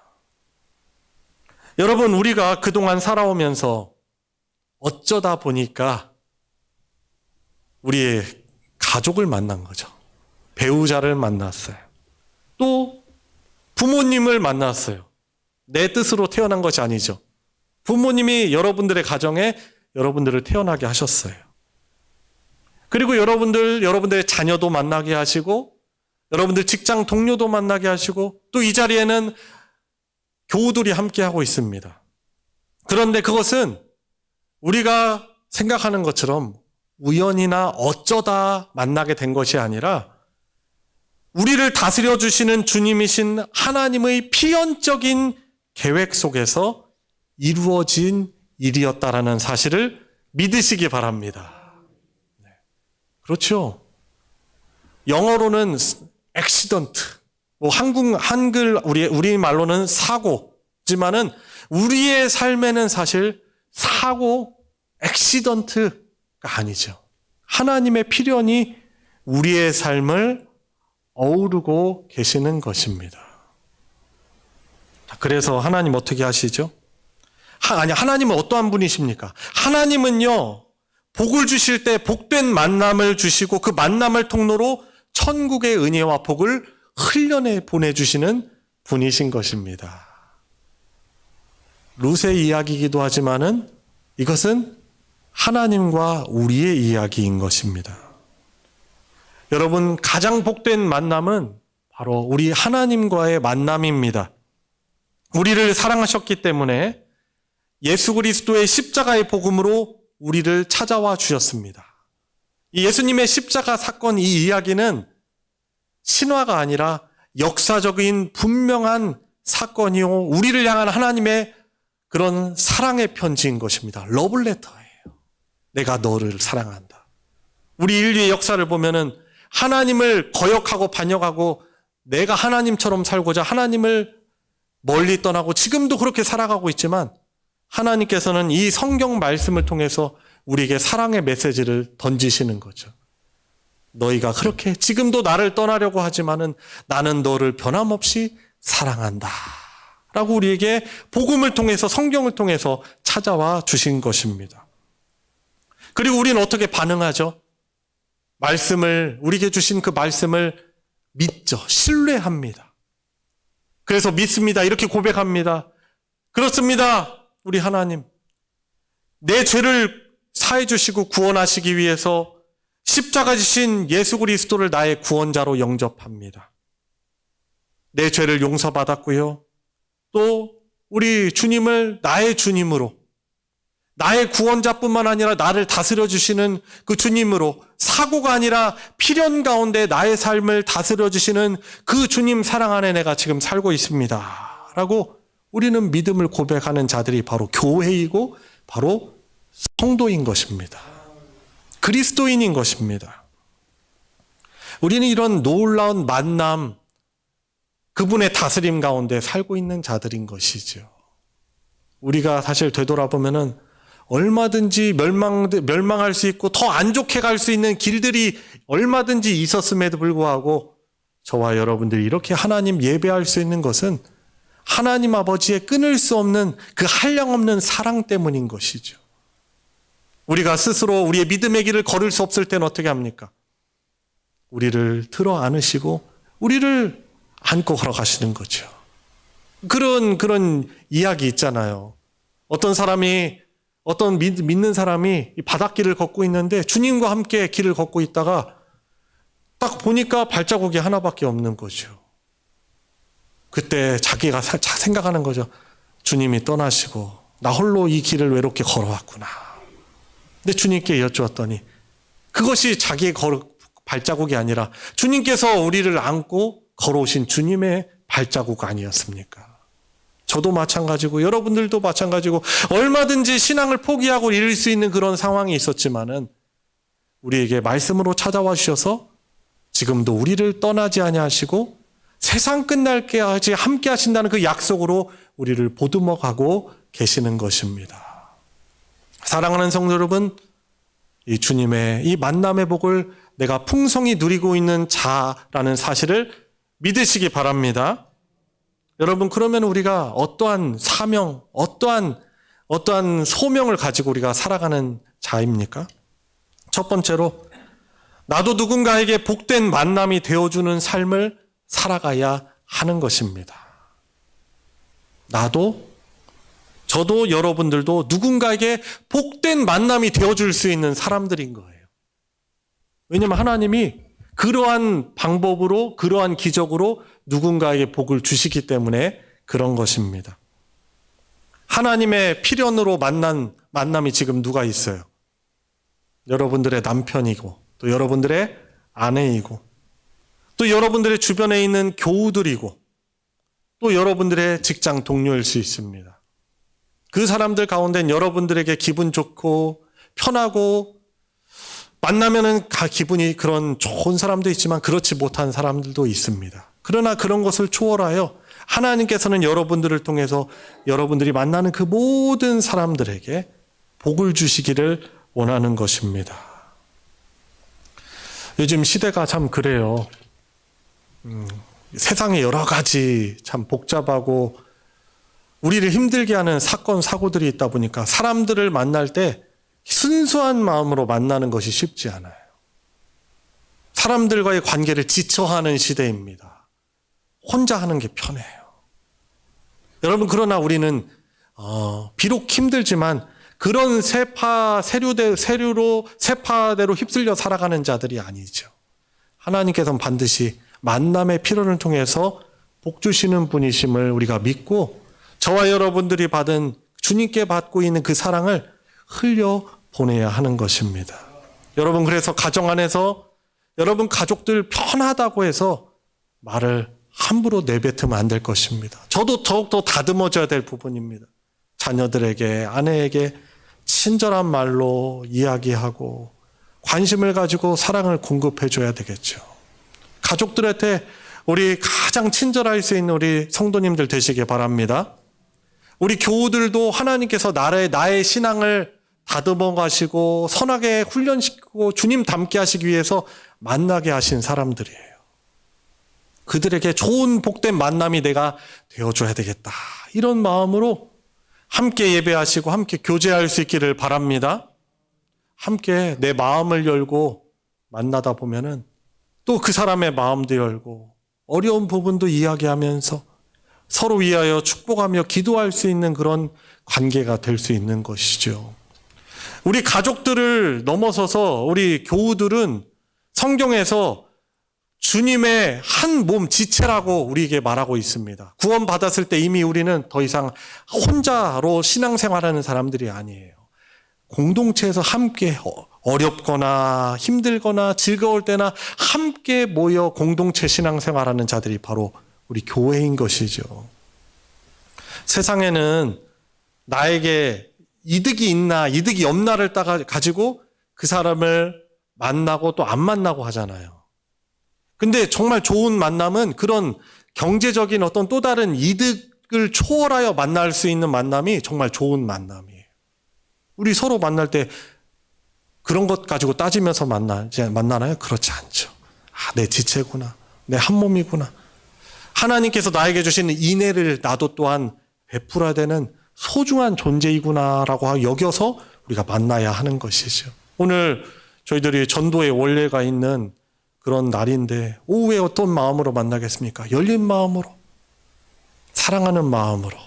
여러분, 우리가 그동안 살아오면서 어쩌다 보니까 우리의 가족을 만난 거죠. 배우자를 만났어요. 또 부모님을 만났어요. 내 뜻으로 태어난 것이 아니죠. 부모님이 여러분들의 가정에 여러분들을 태어나게 하셨어요. 그리고 여러분들의 자녀도 만나게 하시고 여러분들 직장 동료도 만나게 하시고 또 이 자리에는 교우들이 함께하고 있습니다. 그런데 그것은 우리가 생각하는 것처럼 우연이나 어쩌다 만나게 된 것이 아니라 우리를 다스려 주시는 주님이신 하나님의 필연적인 계획 속에서 이루어진 일이었다라는 사실을 믿으시기 바랍니다. 그렇죠. 영어로는 accident, 한글 우리 말로는 사고지만은 우리의 삶에는 사실 사고 accident가 아니죠. 하나님의 필연이 우리의 삶을 어우르고 계시는 것입니다. 그래서 하나님 어떻게 하시죠? 하나님은 어떠한 분이십니까? 하나님은요, 복을 주실 때 복된 만남을 주시고 그 만남을 통로로 천국의 은혜와 복을 흘려내 보내주시는 분이신 것입니다. 룻의 이야기이기도 하지만은 이것은 하나님과 우리의 이야기인 것입니다. 여러분, 가장 복된 만남은 바로 우리 하나님과의 만남입니다. 우리를 사랑하셨기 때문에 예수 그리스도의 십자가의 복음으로 우리를 찾아와 주셨습니다. 이 예수님의 십자가 사건, 이 이야기는 신화가 아니라 역사적인 분명한 사건이요, 우리를 향한 하나님의 그런 사랑의 편지인 것입니다. 러블레터예요. 내가 너를 사랑한다. 우리 인류의 역사를 보면은 하나님을 거역하고 반역하고 내가 하나님처럼 살고자 하나님을 멀리 떠나고 지금도 그렇게 살아가고 있지만, 하나님께서는 이 성경 말씀을 통해서 우리에게 사랑의 메시지를 던지시는 거죠. 너희가 그렇게 지금도 나를 떠나려고 하지만은 나는 너를 변함없이 사랑한다 라고 우리에게 복음을 통해서, 성경을 통해서 찾아와 주신 것입니다. 그리고 우리는 어떻게 반응하죠? 우리에게 주신 그 말씀을 믿죠. 신뢰합니다. 그래서 믿습니다. 이렇게 고백합니다. 그렇습니다. 우리 하나님, 내 죄를 사해 주시고 구원하시기 위해서 십자가 지신 예수 그리스도를 나의 구원자로 영접합니다. 내 죄를 용서받았고요. 또 우리 주님을 나의 주님으로, 나의 구원자뿐만 아니라 나를 다스려 주시는 그 주님으로, 사고가 아니라 필연 가운데 나의 삶을 다스려 주시는 그 주님 사랑 안에 내가 지금 살고 있습니다 라고 우리는 믿음을 고백하는 자들이 바로 교회이고 바로 성도인 것입니다. 그리스도인인 것입니다. 우리는 이런 놀라운 만남, 그분의 다스림 가운데 살고 있는 자들인 것이죠. 우리가 사실 되돌아보면은 얼마든지 멸망할 수 있고 더 안 좋게 갈 수 있는 길들이 얼마든지 있었음에도 불구하고 저와 여러분들이 이렇게 하나님 예배할 수 있는 것은 하나님 아버지의 끊을 수 없는 그 한량없는 사랑 때문인 것이죠. 우리가 스스로 우리의 믿음의 길을 걸을 수 없을 때는 어떻게 합니까? 우리를 들어 안으시고 우리를 안고 걸어가시는 거죠. 그런 이야기 있잖아요. 어떤 믿는 사람이 이 바닷길을 걷고 있는데 주님과 함께 길을 걷고 있다가 딱 보니까 발자국이 하나밖에 없는 거죠. 그때 자기가 생각하는 거죠. 주님이 떠나시고 나 홀로 이 길을 외롭게 걸어왔구나. 근데 주님께 여쭈었더니 그것이 자기의 발자국이 아니라 주님께서 우리를 안고 걸어오신 주님의 발자국 아니었습니까? 저도 마찬가지고 여러분들도 마찬가지고 얼마든지 신앙을 포기하고 이룰 수 있는 그런 상황이 있었지만은 우리에게 말씀으로 찾아와 주셔서 지금도 우리를 떠나지 아니하시고 세상 끝날 때까지 함께 하신다는 그 약속으로 우리를 보듬어 가고 계시는 것입니다. 사랑하는 성도 여러분, 이 주님의 이 만남의 복을 내가 풍성히 누리고 있는 자라는 사실을 믿으시기 바랍니다. 여러분, 그러면 우리가 어떠한 사명, 어떠한 소명을 가지고 우리가 살아가는 자입니까? 첫 번째로, 나도 누군가에게 복된 만남이 되어주는 삶을 살아가야 하는 것입니다. 저도 여러분들도 누군가에게 복된 만남이 되어줄 수 있는 사람들인 거예요. 왜냐하면 하나님이 그러한 방법으로, 그러한 기적으로 누군가에게 복을 주시기 때문에 그런 것입니다. 하나님의 필연으로 만난 만남이 지금 누가 있어요? 여러분들의 남편이고, 또 여러분들의 아내이고, 또 여러분들의 주변에 있는 교우들이고, 또 여러분들의 직장 동료일 수 있습니다. 그 사람들 가운데는 여러분들에게 기분 좋고 편하고 만나면은 기분이 그런 좋은 사람도 있지만 그렇지 못한 사람들도 있습니다. 그러나 그런 것을 초월하여 하나님께서는 여러분들을 통해서 여러분들이 만나는 그 모든 사람들에게 복을 주시기를 원하는 것입니다. 요즘 시대가 참 그래요. 세상에 여러 가지 참 복잡하고 우리를 힘들게 하는 사건, 사고들이 있다 보니까 사람들을 만날 때 순수한 마음으로 만나는 것이 쉽지 않아요. 사람들과의 관계를 지쳐하는 시대입니다. 혼자 하는 게 편해요. 여러분, 그러나 우리는 비록 힘들지만 그런 세파대로 휩쓸려 살아가는 자들이 아니죠. 하나님께서는 반드시 만남의 필요를 통해서 복 주시는 분이심을 우리가 믿고 저와 여러분들이 받은 주님께 받고 있는 그 사랑을 흘려 보내야 하는 것입니다. 여러분, 그래서 가정 안에서 여러분 가족들 편하다고 해서 말을 함부로 내뱉으면 안 될 것입니다. 저도 더욱더 다듬어져야 될 부분입니다. 자녀들에게, 아내에게 친절한 말로 이야기하고 관심을 가지고 사랑을 공급해 줘야 되겠죠. 가족들한테 우리 가장 친절할 수 있는 우리 성도님들 되시길 바랍니다. 우리 교우들도 하나님께서 나의 신앙을 다듬어 가시고 선하게 훈련시키고 주님 닮게 하시기 위해서 만나게 하신 사람들이에요. 그들에게 좋은 복된 만남이 내가 되어줘야 되겠다. 이런 마음으로 함께 예배하시고 함께 교제할 수 있기를 바랍니다. 함께 내 마음을 열고 만나다 보면은 또 그 사람의 마음도 열고 어려운 부분도 이야기하면서 서로 위하여 축복하며 기도할 수 있는 그런 관계가 될 수 있는 것이죠. 우리 가족들을 넘어서서 우리 교우들은 성경에서 주님의 한 몸 지체라고 우리에게 말하고 있습니다. 구원 받았을 때 이미 우리는 더 이상 혼자로 신앙생활하는 사람들이 아니에요. 공동체에서 함께 어렵거나 힘들거나 즐거울 때나 함께 모여 공동체 신앙생활하는 자들이 바로 우리 교회인 것이죠. 세상에는 나에게 이득이 있나 이득이 없나를 가지고 그 사람을 만나고 또 안 만나고 하잖아요. 근데 정말 좋은 만남은 그런 경제적인 어떤 또 다른 이득을 초월하여 만날 수 있는 만남이 정말 좋은 만남이에요. 우리 서로 만날 때 그런 것 가지고 따지면서 만나나요? 그렇지 않죠. 내 지체구나. 내 한 몸이구나. 하나님께서 나에게 주시는 인애를 나도 또한 베풀어야 되는 소중한 존재이구나라고 여겨서 우리가 만나야 하는 것이죠. 오늘 저희들이 전도의 원례가 있는 그런 날인데 오후에 어떤 마음으로 만나겠습니까? 열린 마음으로, 사랑하는 마음으로,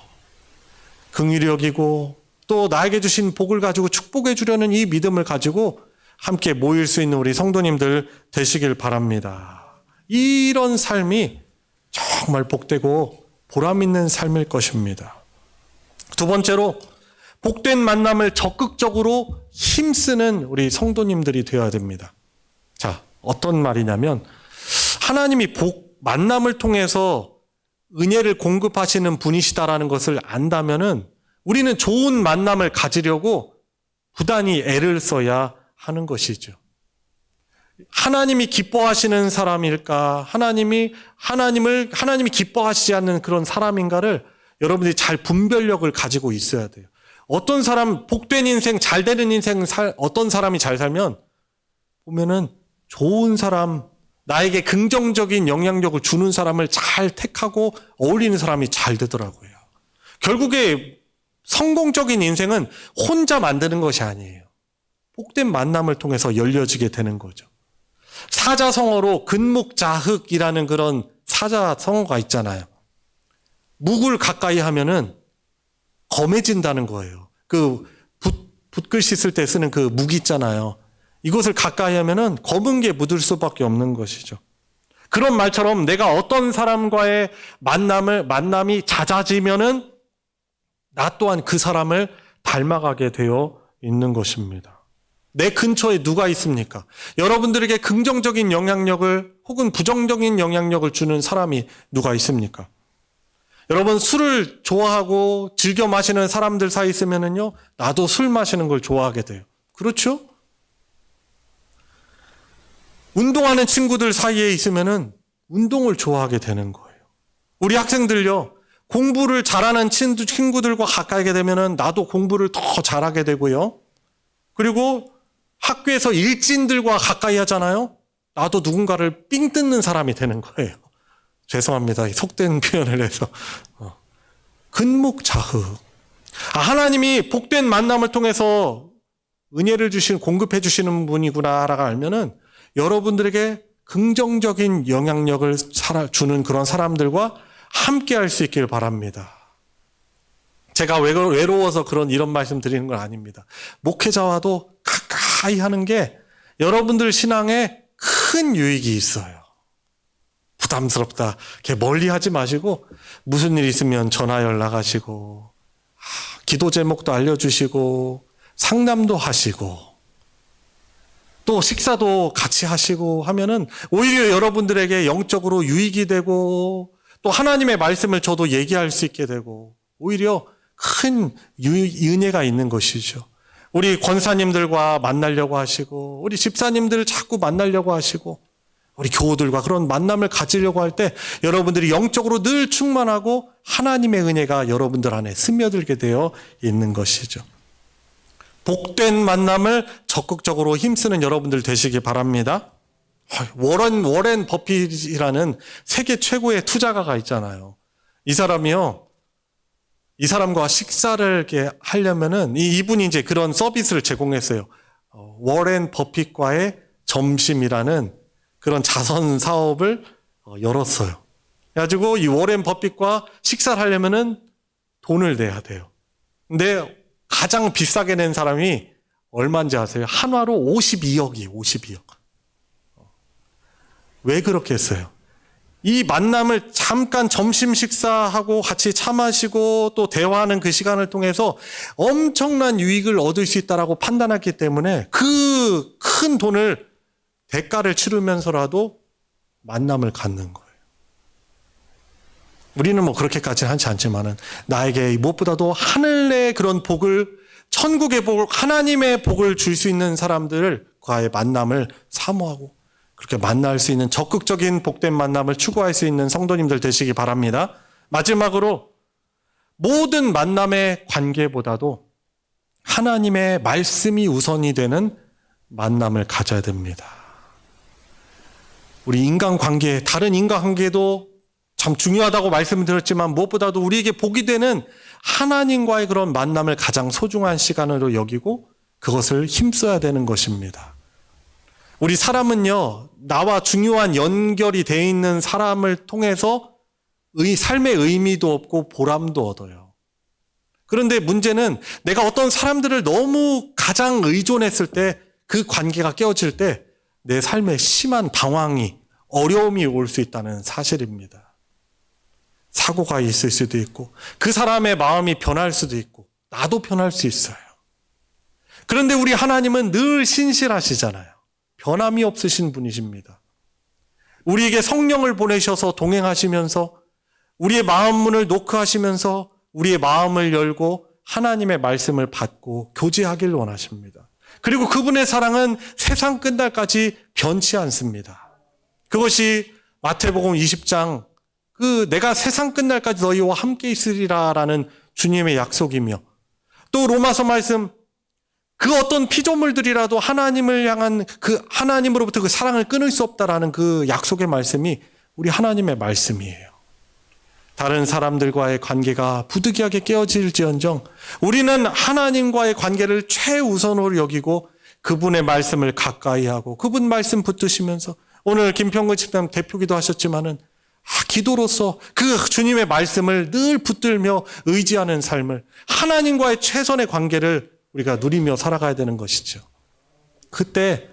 긍휼히 여기고 또 나에게 주신 복을 가지고 축복해 주려는 이 믿음을 가지고 함께 모일 수 있는 우리 성도님들 되시길 바랍니다. 이런 삶이 정말 복되고 보람 있는 삶일 것입니다. 두 번째로 복된 만남을 적극적으로 힘쓰는 우리 성도님들이 되어야 됩니다. 자, 어떤 말이냐면 하나님이 만남을 통해서 은혜를 공급하시는 분이시다라는 것을 안다면은 우리는 좋은 만남을 가지려고 부단히 애를 써야 하는 것이죠. 하나님이 기뻐하시는 사람일까? 하나님이 기뻐하시지 않는 그런 사람인가를 여러분들이 잘 분별력을 가지고 있어야 돼요. 어떤 사람, 복된 인생, 잘 되는 인생, 어떤 사람이 잘 살면 보면은 좋은 사람, 나에게 긍정적인 영향력을 주는 사람을 잘 택하고 어울리는 사람이 잘 되더라고요. 결국에 성공적인 인생은 혼자 만드는 것이 아니에요. 복된 만남을 통해서 열려지게 되는 거죠. 사자성어로 근묵자흑이라는 그런 사자성어가 있잖아요. 묵을 가까이 하면은 검해진다는 거예요. 그 붓글씨 쓸 때 쓰는 그 묵 있잖아요. 이것을 가까이 하면은 검은 게 묻을 수밖에 없는 것이죠. 그런 말처럼 내가 어떤 사람과의 만남이 잦아지면은 나 또한 그 사람을 닮아가게 되어 있는 것입니다. 내 근처에 누가 있습니까? 여러분들에게 긍정적인 영향력을 혹은 부정적인 영향력을 주는 사람이 누가 있습니까? 여러분, 술을 좋아하고 즐겨 마시는 사람들 사이에 있으면은요, 나도 술 마시는 걸 좋아하게 돼요. 그렇죠? 운동하는 친구들 사이에 있으면은 운동을 좋아하게 되는 거예요. 우리 학생들요, 공부를 잘하는 친구들과 가까이 되면은 나도 공부를 더 잘하게 되고요. 그리고 학교에서 일진들과 가까이 하잖아요. 나도 누군가를 삥 뜯는 사람이 되는 거예요. 죄송합니다. 속된 표현을 해서. 근묵자흑. 하나님이 복된 만남을 통해서 은혜를 공급해 주시는 분이구나라고 알면은 여러분들에게 긍정적인 영향력을 주는 그런 사람들과 함께 할 수 있길 바랍니다. 제가 외로워서 이런 말씀 드리는 건 아닙니다. 목회자와도 가까이 하는 게 여러분들 신앙에 큰 유익이 있어요. 부담스럽다. 이렇게 멀리 하지 마시고 무슨 일 있으면 전화 연락하시고 기도 제목도 알려주시고 상담도 하시고 또 식사도 같이 하시고 하면은 오히려 여러분들에게 영적으로 유익이 되고 또 하나님의 말씀을 저도 얘기할 수 있게 되고 오히려 큰 은혜가 있는 것이죠. 우리 권사님들과 만나려고 하시고 우리 집사님들을 자꾸 만나려고 하시고 우리 교우들과 그런 만남을 가지려고 할 때 여러분들이 영적으로 늘 충만하고 하나님의 은혜가 여러분들 안에 스며들게 되어 있는 것이죠. 복된 만남을 적극적으로 힘쓰는 여러분들 되시기 바랍니다. 워렌 버핏이라는 세계 최고의 투자가가 있잖아요. 이 사람과 식사를 이렇게 하려면은 이분이 이제 그런 서비스를 제공했어요. 워렌 버핏과의 점심이라는 그런 자선 사업을 열었어요. 그래가지고 이 워렌 버핏과 식사를 하려면은 돈을 내야 돼요. 근데 가장 비싸게 낸 사람이 얼마인지 아세요? 한화로 52억. 왜 그렇게 했어요? 이 만남을 잠깐 점심 식사하고 같이 차 마시고 또 대화하는 그 시간을 통해서 엄청난 유익을 얻을 수 있다라고 판단했기 때문에 그 큰 돈을 대가를 치르면서라도 만남을 갖는 거예요. 우리는 뭐 그렇게까지는 하지 않지만은 나에게 무엇보다도 하늘의 그런 복을 천국의 복을 하나님의 복을 줄 수 있는 사람들과의 만남을 사모하고 그렇게 만날 수 있는 적극적인 복된 만남을 추구할 수 있는 성도님들 되시기 바랍니다. 마지막으로 모든 만남의 관계보다도 하나님의 말씀이 우선이 되는 만남을 가져야 됩니다. 우리 인간관계, 다른 인간관계도 참 중요하다고 말씀드렸지만 무엇보다도 우리에게 복이 되는 하나님과의 그런 만남을 가장 소중한 시간으로 여기고 그것을 힘써야 되는 것입니다. 우리 사람은요, 나와 중요한 연결이 되어 있는 사람을 통해서 삶의 의미도 없고 보람도 얻어요. 그런데 문제는 내가 어떤 사람들을 너무 가장 의존했을 때 그 관계가 깨어질 때 내 삶에 심한 방황이, 어려움이 올 수 있다는 사실입니다. 사고가 있을 수도 있고 그 사람의 마음이 변할 수도 있고 나도 변할 수 있어요. 그런데 우리 하나님은 늘 신실하시잖아요. 변함이 없으신 분이십니다. 우리에게 성령을 보내셔서 동행하시면서 우리의 마음 문을 노크하시면서 우리의 마음을 열고 하나님의 말씀을 받고 교제하길 원하십니다. 그리고 그분의 사랑은 세상 끝날까지 변치 않습니다. 그것이 마태복음 20장 내가 세상 끝날까지 너희와 함께 있으리라라는 주님의 약속이며 또 로마서 말씀 그 어떤 피조물들이라도 하나님을 향한 하나님으로부터 그 사랑을 끊을 수 없다라는 그 약속의 말씀이 우리 하나님의 말씀이에요. 다른 사람들과의 관계가 부득이하게 깨어질지언정 우리는 하나님과의 관계를 최우선으로 여기고 그분의 말씀을 가까이 하고 그분 말씀 붙드시면서 오늘 김평근 집사님 대표기도 하셨지만은 기도로서 그 주님의 말씀을 늘 붙들며 의지하는 삶을 하나님과의 최선의 관계를 우리가 누리며 살아가야 되는 것이죠. 그때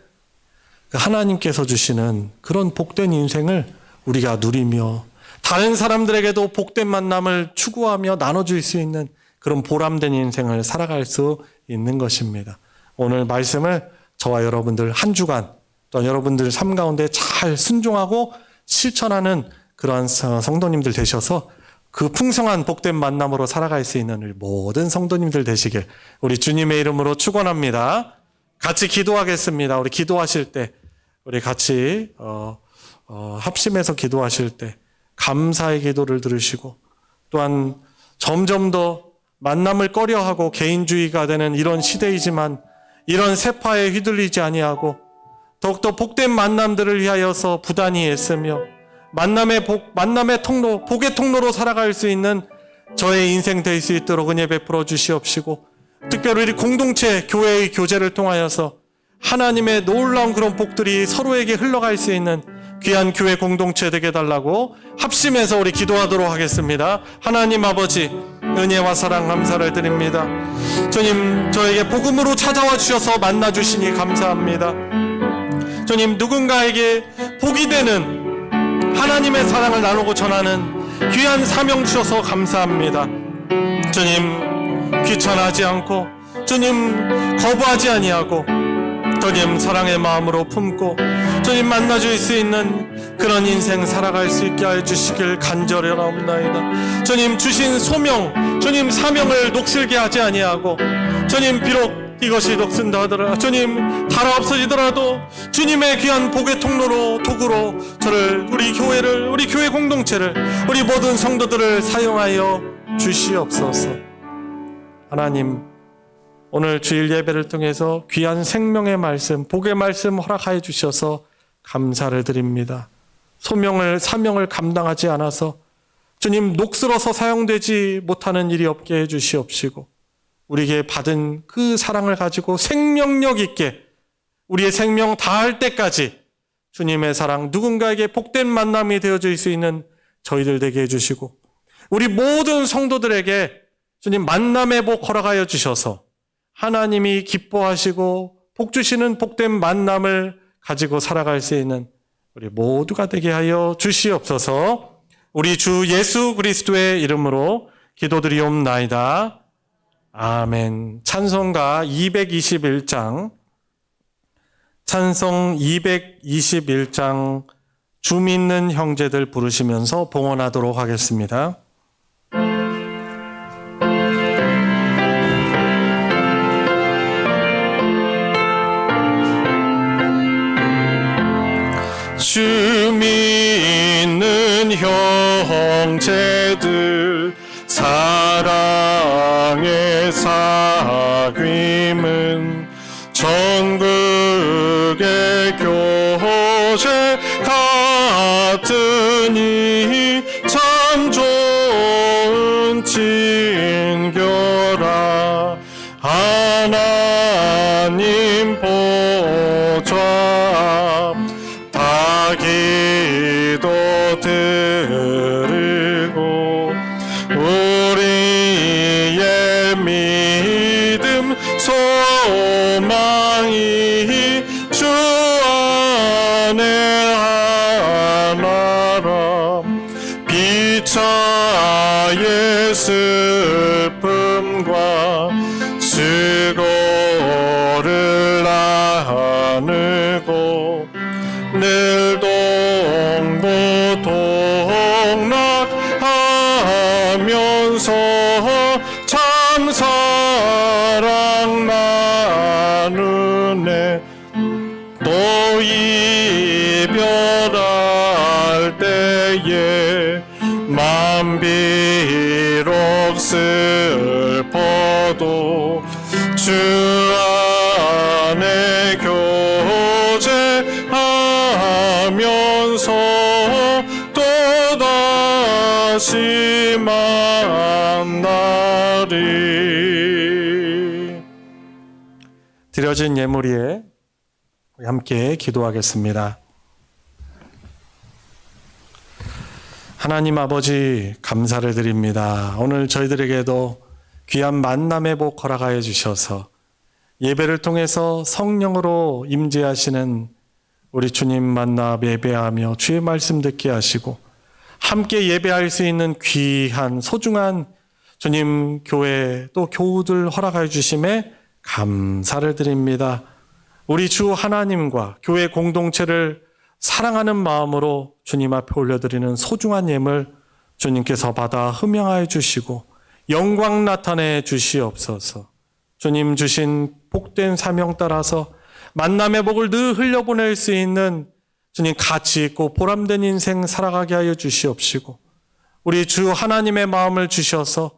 하나님께서 주시는 그런 복된 인생을 우리가 누리며 다른 사람들에게도 복된 만남을 추구하며 나눠줄 수 있는 그런 보람된 인생을 살아갈 수 있는 것입니다. 오늘 말씀을 저와 여러분들 한 주간 또 여러분들 삶 가운데 잘 순종하고 실천하는 그러한 성도님들 되셔서 그 풍성한 복된 만남으로 살아갈 수 있는 우리 모든 성도님들 되시길 우리 주님의 이름으로 축원합니다. 같이 기도하겠습니다. 우리 기도하실 때 우리 같이 합심해서 기도하실 때 감사의 기도를 들으시고 또한 점점 더 만남을 꺼려하고 개인주의가 되는 이런 시대이지만 이런 세파에 휘둘리지 아니하고 더욱더 복된 만남들을 위하여서 부단히 애쓰며 만남의 통로, 복의 통로로 살아갈 수 있는 저의 인생 될 수 있도록 은혜 베풀어 주시옵시고, 특별히 우리 공동체 교회의 교제를 통하여서 하나님의 놀라운 그런 복들이 서로에게 흘러갈 수 있는 귀한 교회 공동체 되게 달라고 합심해서 우리 기도하도록 하겠습니다. 하나님 아버지, 은혜와 사랑 감사를 드립니다. 주님, 저에게 복음으로 찾아와 주셔서 만나 주시니 감사합니다. 주님, 누군가에게 복이 되는 하나님의 사랑을 나누고 전하는 귀한 사명 주셔서 감사합니다. 주님, 귀찮아하지 않고, 주님, 거부하지 아니하고, 주님, 사랑의 마음으로 품고, 주님, 만나줄 수 있는 그런 인생 살아갈 수 있게 해주시길 간절하옵나이다. 주님, 주신 소명, 주님, 사명을 녹슬게 하지 아니하고, 주님, 비록 이것이 녹슨다 하더라, 주님, 달아 없어지더라도 주님의 귀한 복의 통로로, 도구로 저를, 우리 교회를, 우리 교회 공동체를, 우리 모든 성도들을 사용하여 주시옵소서. 하나님, 오늘 주일 예배를 통해서 귀한 생명의 말씀, 복의 말씀 허락하여 주셔서 감사를 드립니다. 사명을 감당하지 않아서 주님, 녹슬어서 사용되지 못하는 일이 없게 해 주시옵시고, 우리에게 받은 그 사랑을 가지고 생명력 있게 우리의 생명 다할 때까지 주님의 사랑, 누군가에게 복된 만남이 되어질 수 있는 저희들 되게 해주시고, 우리 모든 성도들에게 주님 만남의 복 허락하여 주셔서 하나님이 기뻐하시고 복 주시는 복된 만남을 가지고 살아갈 수 있는 우리 모두가 되게 하여 주시옵소서. 우리 주 예수 그리스도의 이름으로 기도드리옵나이다. 아멘. 찬송가 221장, 찬송 221장 주 믿는 형제들 부르시면서 봉헌하도록 하겠습니다. 주 믿는 형제들 사랑의 사귐은 전국의 교제 같으니 참 좋은 친교라. 하나님 보좌 다 기도 들으고 우리의 믿음 소망이 주 안에 하나라. 비차의 슬픔과 수고를 나누고 늘 동고동락하면서 참 사랑 나누네. 또 이별할 때에 맘 비록 슬퍼도 주 안에 교제하면서 또다시 만나리. 드려진 예물 위에 함께 기도하겠습니다. 하나님 아버지, 감사를 드립니다. 오늘 저희들에게도 귀한 만남의 복 허락하여 주셔서 예배를 통해서 성령으로 임재하시는 우리 주님 만나 예배하며 주의 말씀 듣게 하시고 함께 예배할 수 있는 귀한 소중한 주님 교회 또 교우들 허락하여 주심에 감사를 드립니다. 우리 주 하나님과 교회 공동체를 사랑하는 마음으로 주님 앞에 올려드리는 소중한 예물 주님께서 받아 흠양하여 주시고 영광 나타내 주시옵소서. 주님 주신 복된 사명 따라서 만남의 복을 늘 흘려보낼 수 있는 주님 가치 있고 보람된 인생 살아가게 하여 주시옵시고, 우리 주 하나님의 마음을 주셔서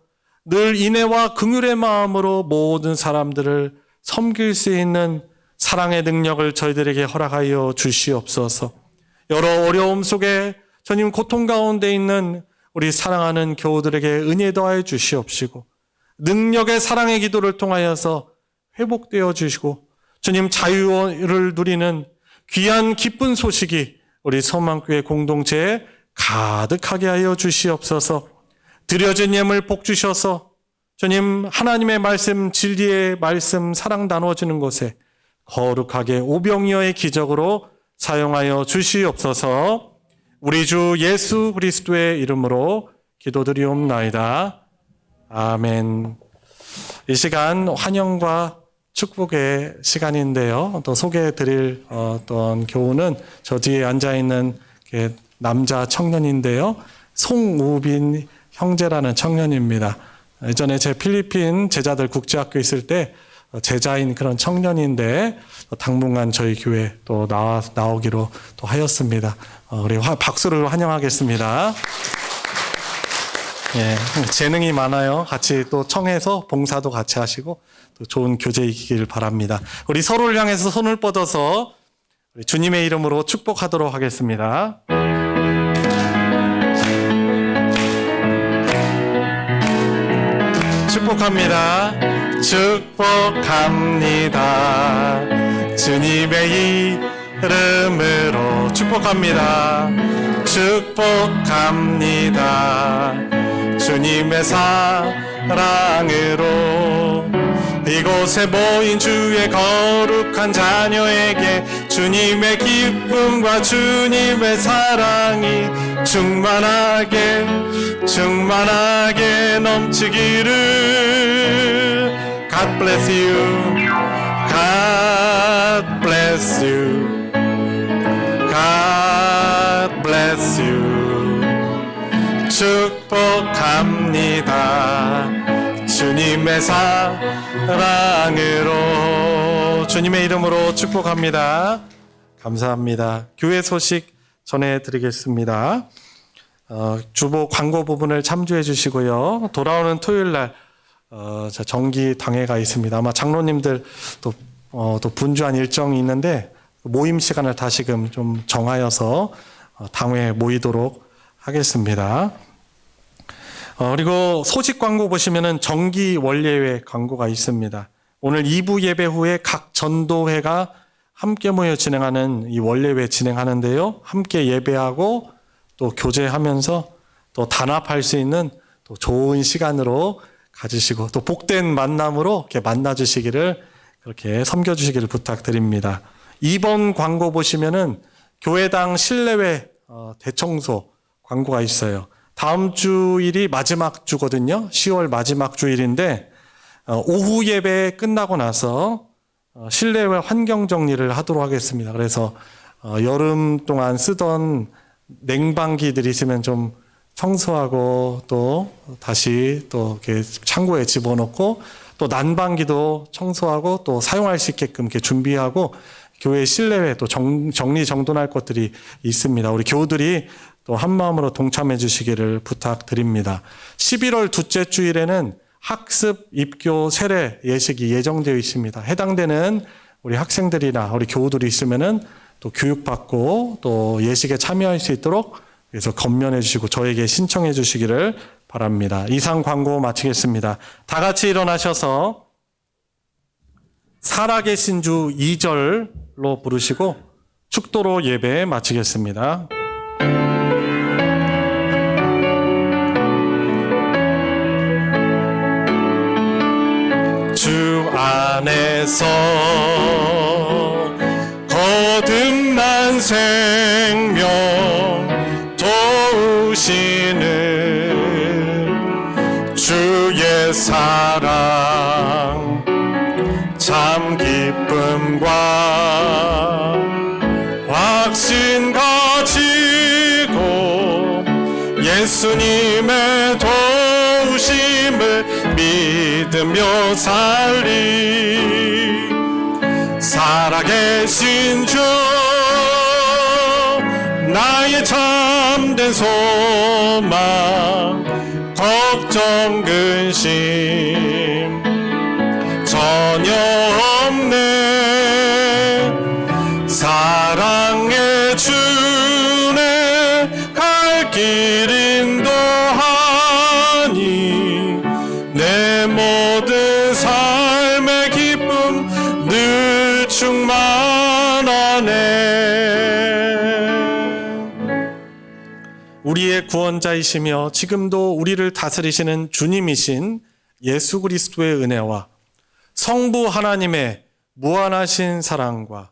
늘 인애와 긍휼의 마음으로 모든 사람들을 섬길 수 있는 사랑의 능력을 저희들에게 허락하여 주시옵소서. 여러 어려움 속에 주님 고통 가운데 있는 우리 사랑하는 교우들에게 은혜 더하여 주시옵시고 능력의 사랑의 기도를 통하여서 회복되어 주시고 주님 자유를 누리는 귀한 기쁜 소식이 우리 서망교회 공동체에 가득하게 하여 주시옵소서. 드려진 예물 복 주셔서 주님 하나님의 말씀 진리의 말씀 사랑 나누어지는 곳에 거룩하게 오병이어의 기적으로 사용하여 주시옵소서. 우리 주 예수 그리스도의 이름으로 기도드리옵나이다. 아멘. 이 시간 환영과 축복의 시간인데요. 또 소개해드릴 어떤 교우는 저 뒤에 앉아있는 남자 청년인데요. 송우빈 형제라는 청년입니다. 예전에 제 필리핀 제자들 국제학교 있을 때 제자인 그런 청년인데 당분간 저희 교회 또 나오기로 또 하였습니다. 우리 박수를 환영하겠습니다. 예, 재능이 많아요. 같이 또 청해서 봉사도 같이 하시고 또 좋은 교제 있기를 바랍니다. 우리 서로를 향해서 손을 뻗어서 주님의 이름으로 축복하도록 하겠습니다. 축복합니다. 축복합니다. 주님의 이름으로 축복합니다. 축복합니다. 주님의 사랑으로 이곳에 모인 주의 거룩한 자녀에게 주님의 기쁨과 주님의 사랑이 충만하게 넘치기를. God bless you. God bless you. God bless you. 축복합니다. 주님의 사랑으로 주님의 이름으로 축복합니다. 감사합니다. 교회 소식 전해드리겠습니다. 주보 광고 부분을 참조해 주시고요. 돌아오는 토요일 날 정기 당회가 있습니다. 아마 장로님들 또 분주한 일정이 있는데 모임 시간을 다시금 좀 정하여서 당회에 모이도록 하겠습니다. 그리고 소식 광고 보시면은 정기 원례회 광고가 있습니다. 오늘 2부 예배 후에 각 전도회가 함께 모여 진행하는 이 원례회 진행하는데요. 함께 예배하고 또 교제하면서 또 단합할 수 있는 또 좋은 시간으로 가지시고 또 복된 만남으로 이렇게 만나 주시기를 그렇게 섬겨 주시기를 부탁드립니다. 2번 광고 보시면은 교회당 실내외 대청소 광고가 있어요. 다음 주일이 마지막 주거든요. 10월 마지막 주일인데 오후 예배 끝나고 나서 실내외 환경 정리를 하도록 하겠습니다. 그래서 여름 동안 쓰던 냉방기들이 있으면 좀 청소하고 또 다시 또 이렇게 창고에 집어넣고 또 난방기도 청소하고 또 사용할 수 있게끔 이렇게 준비하고 교회 실내외 또 정리정돈할 것들이 있습니다. 우리 교우들이 또 한마음으로 동참해 주시기를 부탁드립니다. 11월 둘째 주일에는 학습, 입교, 세례 예식이 예정되어 있습니다. 해당되는 우리 학생들이나 우리 교우들이 있으면은 또 교육받고 또 예식에 참여할 수 있도록 그래서 건면해 주시고 저에게 신청해 주시기를 바랍니다. 이상 광고 마치겠습니다. 다 같이 일어나셔서 살아계신 주 2절로 부르시고 축도로 예배 마치겠습니다. 주 안에서 거듭난 생명 도우시는 주의 사랑 참 기쁨과 확신 가지고 예수님의 도우심을 믿으며 살리 살아계신 주 나의 참된 소망 걱정 근심 전혀 없네 우리의 구원자이시며 지금도 우리를 다스리시는 주님이신 예수 그리스도의 은혜와 성부 하나님의 무한하신 사랑과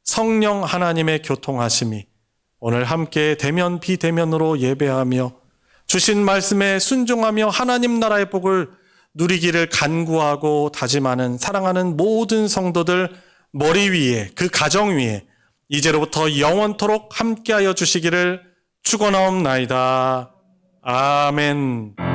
성령 하나님의 교통하심이 오늘 함께 대면 비대면으로 예배하며 주신 말씀에 순종하며 하나님 나라의 복을 누리기를 간구하고 다짐하는 사랑하는 모든 성도들 머리 위에 그 가정 위에 이제로부터 영원토록 함께하여 주시기를 축원하옵나이다. 아멘.